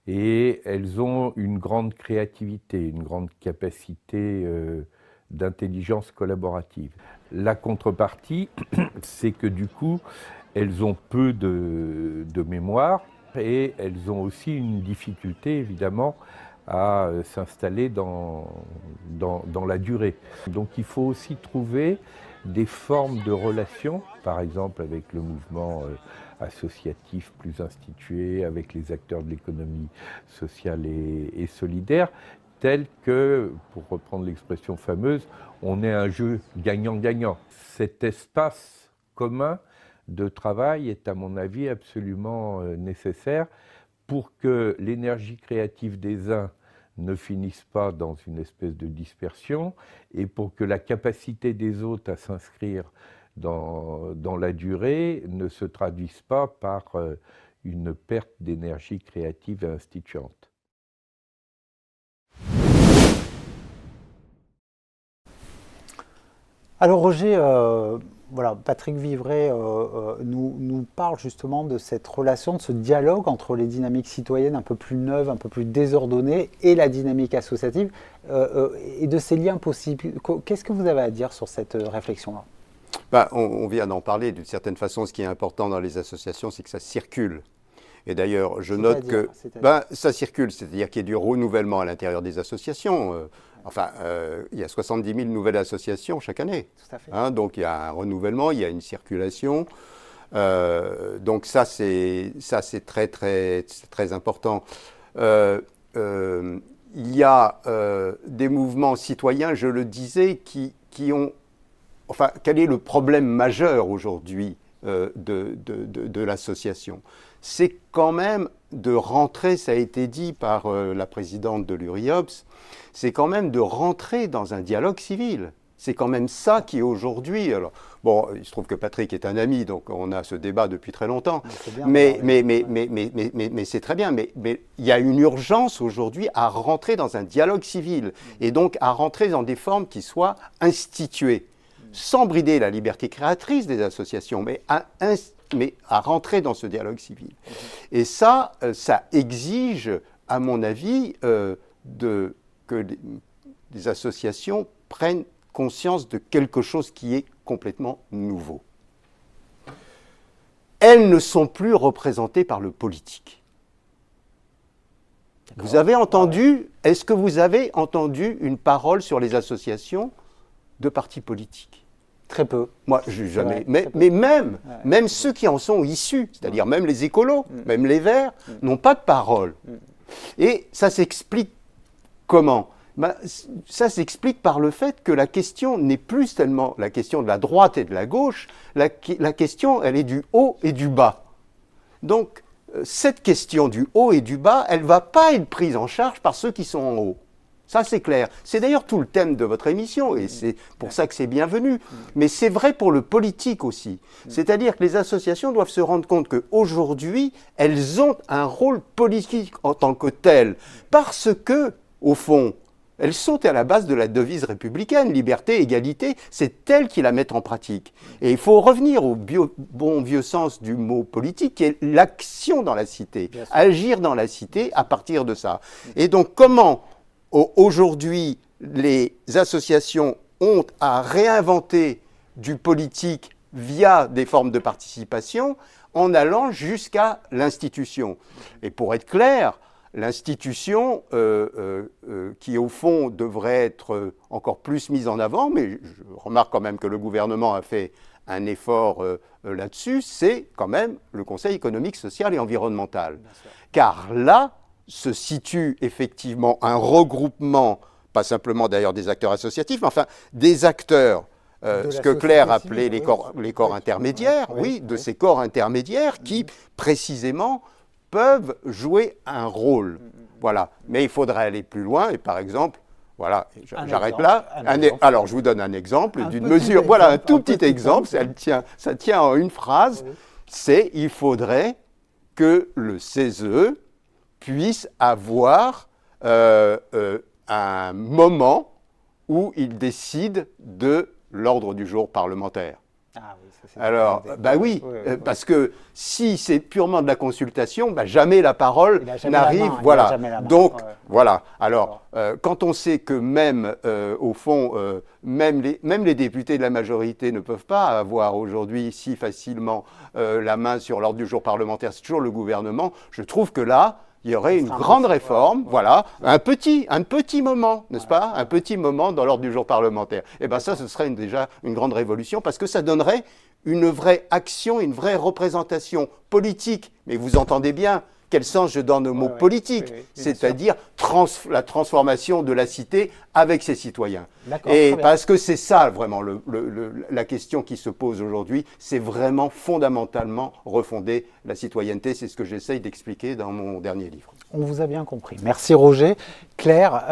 Et elles ont une grande créativité, une grande capacité d'intelligence collaborative. La contrepartie, c'est que du coup, elles ont peu de mémoire et elles ont aussi une difficulté, évidemment, à s'installer dans la durée. Donc il faut aussi trouver des formes de relations, par exemple avec le mouvement associatif plus institué, avec les acteurs de l'économie sociale et solidaire, tel que, pour reprendre l'expression fameuse, on est un jeu gagnant-gagnant. Cet espace commun de travail est, à mon avis, absolument nécessaire pour que l'énergie créative des uns ne finisse pas dans une espèce de dispersion et pour que la capacité des autres à s'inscrire dans la durée ne se traduise pas par une perte d'énergie créative et instituante. Alors Roger, voilà, Patrick Vivray nous parle justement de cette relation, de ce dialogue entre les dynamiques citoyennes un peu plus neuves, un peu plus désordonnées et la dynamique associative et de ces liens possibles. Qu'est-ce que vous avez à dire sur cette réflexion-là? On vient d'en parler. D'une certaine façon, ce qui est important dans les associations, c'est que ça circule. Et d'ailleurs, je note que ça circule, c'est-à-dire qu'il y a du renouvellement à l'intérieur des associations. Il y a 70 000 nouvelles associations chaque année. Tout à fait. Donc il y a un renouvellement, il y a une circulation. Donc ça, c'est très, très, très important. Il y a des mouvements citoyens, je le disais, qui ont... Enfin, quel est le problème majeur aujourd'hui de l'association? C'est quand même de rentrer, ça a été dit par la présidente de l'URIOPS, c'est quand même de rentrer dans un dialogue civil. C'est quand même ça qui aujourd'hui... Alors, bon, il se trouve que Patrick est un ami, donc on a ce débat depuis très longtemps. Mais c'est très bien. Mais il y a une urgence aujourd'hui à rentrer dans un dialogue civil et donc à rentrer dans des formes qui soient instituées, sans brider la liberté créatrice des associations, mais à rentrer dans ce dialogue civil. Et ça exige, à mon avis, que les associations prennent conscience de quelque chose qui est complètement nouveau. Elles ne sont plus représentées par le politique. Vous avez entendu, est-ce que vous avez entendu une parole sur les associations de partis politiques? Très peu. Moi, jamais. Mais même ceux qui en sont issus, c'est-à-dire même les écolos, même les Verts, n'ont pas de parole. Et ça s'explique comment? Ça s'explique par le fait que la question n'est plus tellement la question de la droite et de la gauche, la question, elle est du haut et du bas. Donc, cette question du haut et du bas, elle ne va pas être prise en charge par ceux qui sont en haut. Ça, c'est clair. C'est d'ailleurs tout le thème de votre émission, et c'est pour ça que c'est bienvenu. Mais c'est vrai pour le politique aussi. C'est-à-dire que les associations doivent se rendre compte qu'aujourd'hui, elles ont un rôle politique en tant que tel, parce que, au fond, elles sont à la base de la devise républicaine, liberté, égalité, c'est elles qui la mettent en pratique. Et il faut revenir au bon vieux sens du mot politique, qui est l'action dans la cité, agir dans la cité à partir de ça. Et donc, comment aujourd'hui, les associations ont à réinventer du politique via des formes de participation en allant jusqu'à l'institution. Et pour être clair, l'institution qui, au fond, devrait être encore plus mise en avant, mais je remarque quand même que le gouvernement a fait un effort là-dessus, c'est quand même le Conseil économique, social et environnemental. Car là, se situe effectivement un regroupement, pas simplement d'ailleurs des acteurs associatifs, mais enfin des acteurs, ce que Claire appelait les corps intermédiaires, de ces corps intermédiaires qui, précisément, peuvent jouer un rôle. Voilà. Mais il faudrait aller plus loin, et par exemple, voilà, j'arrête là. Alors, je vous donne un exemple d'une mesure, voilà, un tout petit exemple, ça tient en une phrase, c'est il faudrait que le CESE puisse avoir un moment où il décide de l'ordre du jour parlementaire. Alors, parce que si c'est purement de la consultation, jamais la parole n'arrive. Voilà. Donc, voilà. Alors, quand on sait que même, au fond, même les députés de la majorité ne peuvent pas avoir aujourd'hui si facilement la main sur l'ordre du jour parlementaire, c'est toujours le gouvernement, je trouve que là, il y aurait une grande réforme, voilà, un petit moment, n'est-ce pas? Un petit moment dans l'ordre du jour parlementaire. Et bien ça, ce serait déjà une grande révolution, parce que ça donnerait une vraie action, une vraie représentation politique. Mais vous entendez bien quel sens je donne au mot politique, c'est-à-dire la transformation de la cité avec ses citoyens. Et parce que c'est ça vraiment la question qui se pose aujourd'hui, c'est vraiment fondamentalement refonder la citoyenneté, c'est ce que j'essaye d'expliquer dans mon dernier livre. On vous a bien compris. Merci Roger. Claire,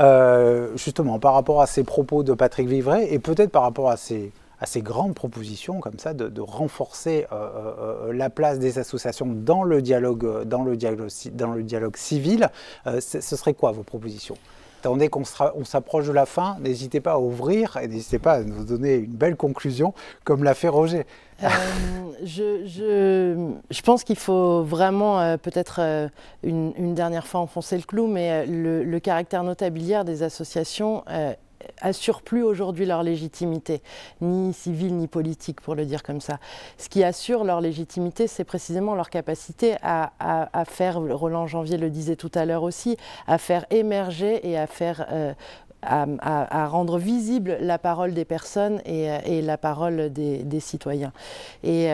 justement par rapport à ces propos de Patrick Vivray et peut-être par rapport à ces grandes propositions comme ça de renforcer la place des associations dans le dialogue civil, ce serait quoi vos propositions? Attendez qu'on s'approche de la fin, n'hésitez pas à ouvrir et n'hésitez pas à nous donner une belle conclusion comme l'a fait Roger. Je pense qu'il faut vraiment peut-être une dernière fois enfoncer le clou, mais le caractère notabiliaire des associations assure plus aujourd'hui leur légitimité, ni civile ni politique pour le dire comme ça. Ce qui assure leur légitimité, c'est précisément leur capacité à faire, Roland Janvier le disait tout à l'heure aussi, à faire émerger et à faire à rendre visible la parole des personnes et la parole des citoyens. Et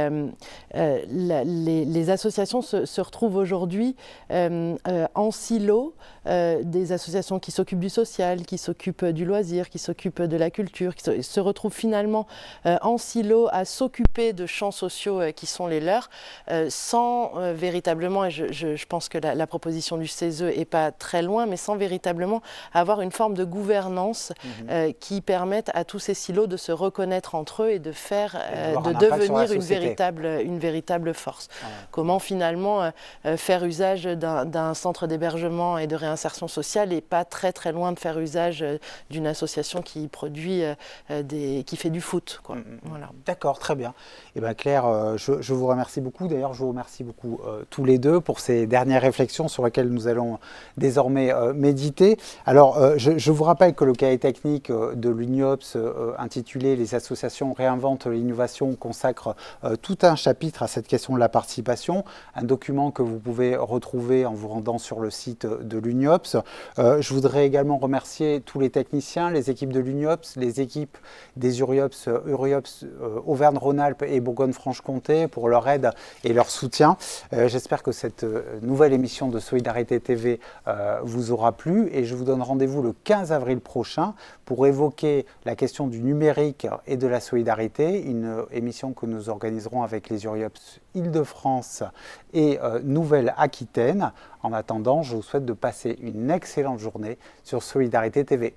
les associations se retrouvent aujourd'hui en silo, des associations qui s'occupent du social, qui s'occupent du loisir, qui s'occupent de la culture, qui se retrouvent finalement en silo à s'occuper de champs sociaux qui sont les leurs, sans véritablement, et je pense que la proposition du CESE n'est pas très loin, mais sans véritablement avoir une forme de gouvernance qui permette à tous ces silos de se reconnaître entre eux et de faire, de devenir une véritable force. Comment finalement faire usage d'un centre d'hébergement et de réinsertion sociale et pas très très loin de faire usage d'une association qui produit, qui fait du foot, quoi. Voilà. D'accord, très bien. Eh bien Claire, je vous remercie beaucoup. D'ailleurs, je vous remercie beaucoup tous les deux pour ces dernières réflexions sur lesquelles nous allons désormais méditer. Alors, je vous rappelle rappelle que le cahier technique de l'UNIOPS intitulé « Les associations réinventent l'innovation » consacre tout un chapitre à cette question de la participation, un document que vous pouvez retrouver en vous rendant sur le site de l'UNIOPS. Je voudrais également remercier tous les techniciens, les équipes de l'UNIOPS, les équipes des URIOPS Auvergne-Rhône-Alpes et Bourgogne-Franche-Comté pour leur aide et leur soutien. J'espère que cette nouvelle émission de Solidarité TV vous aura plu et je vous donne rendez-vous le 15 avril prochain pour évoquer la question du numérique et de la solidarité, une émission que nous organiserons avec les URIOPS Île-de-France et Nouvelle-Aquitaine. En attendant, je vous souhaite de passer une excellente journée sur Solidarité TV.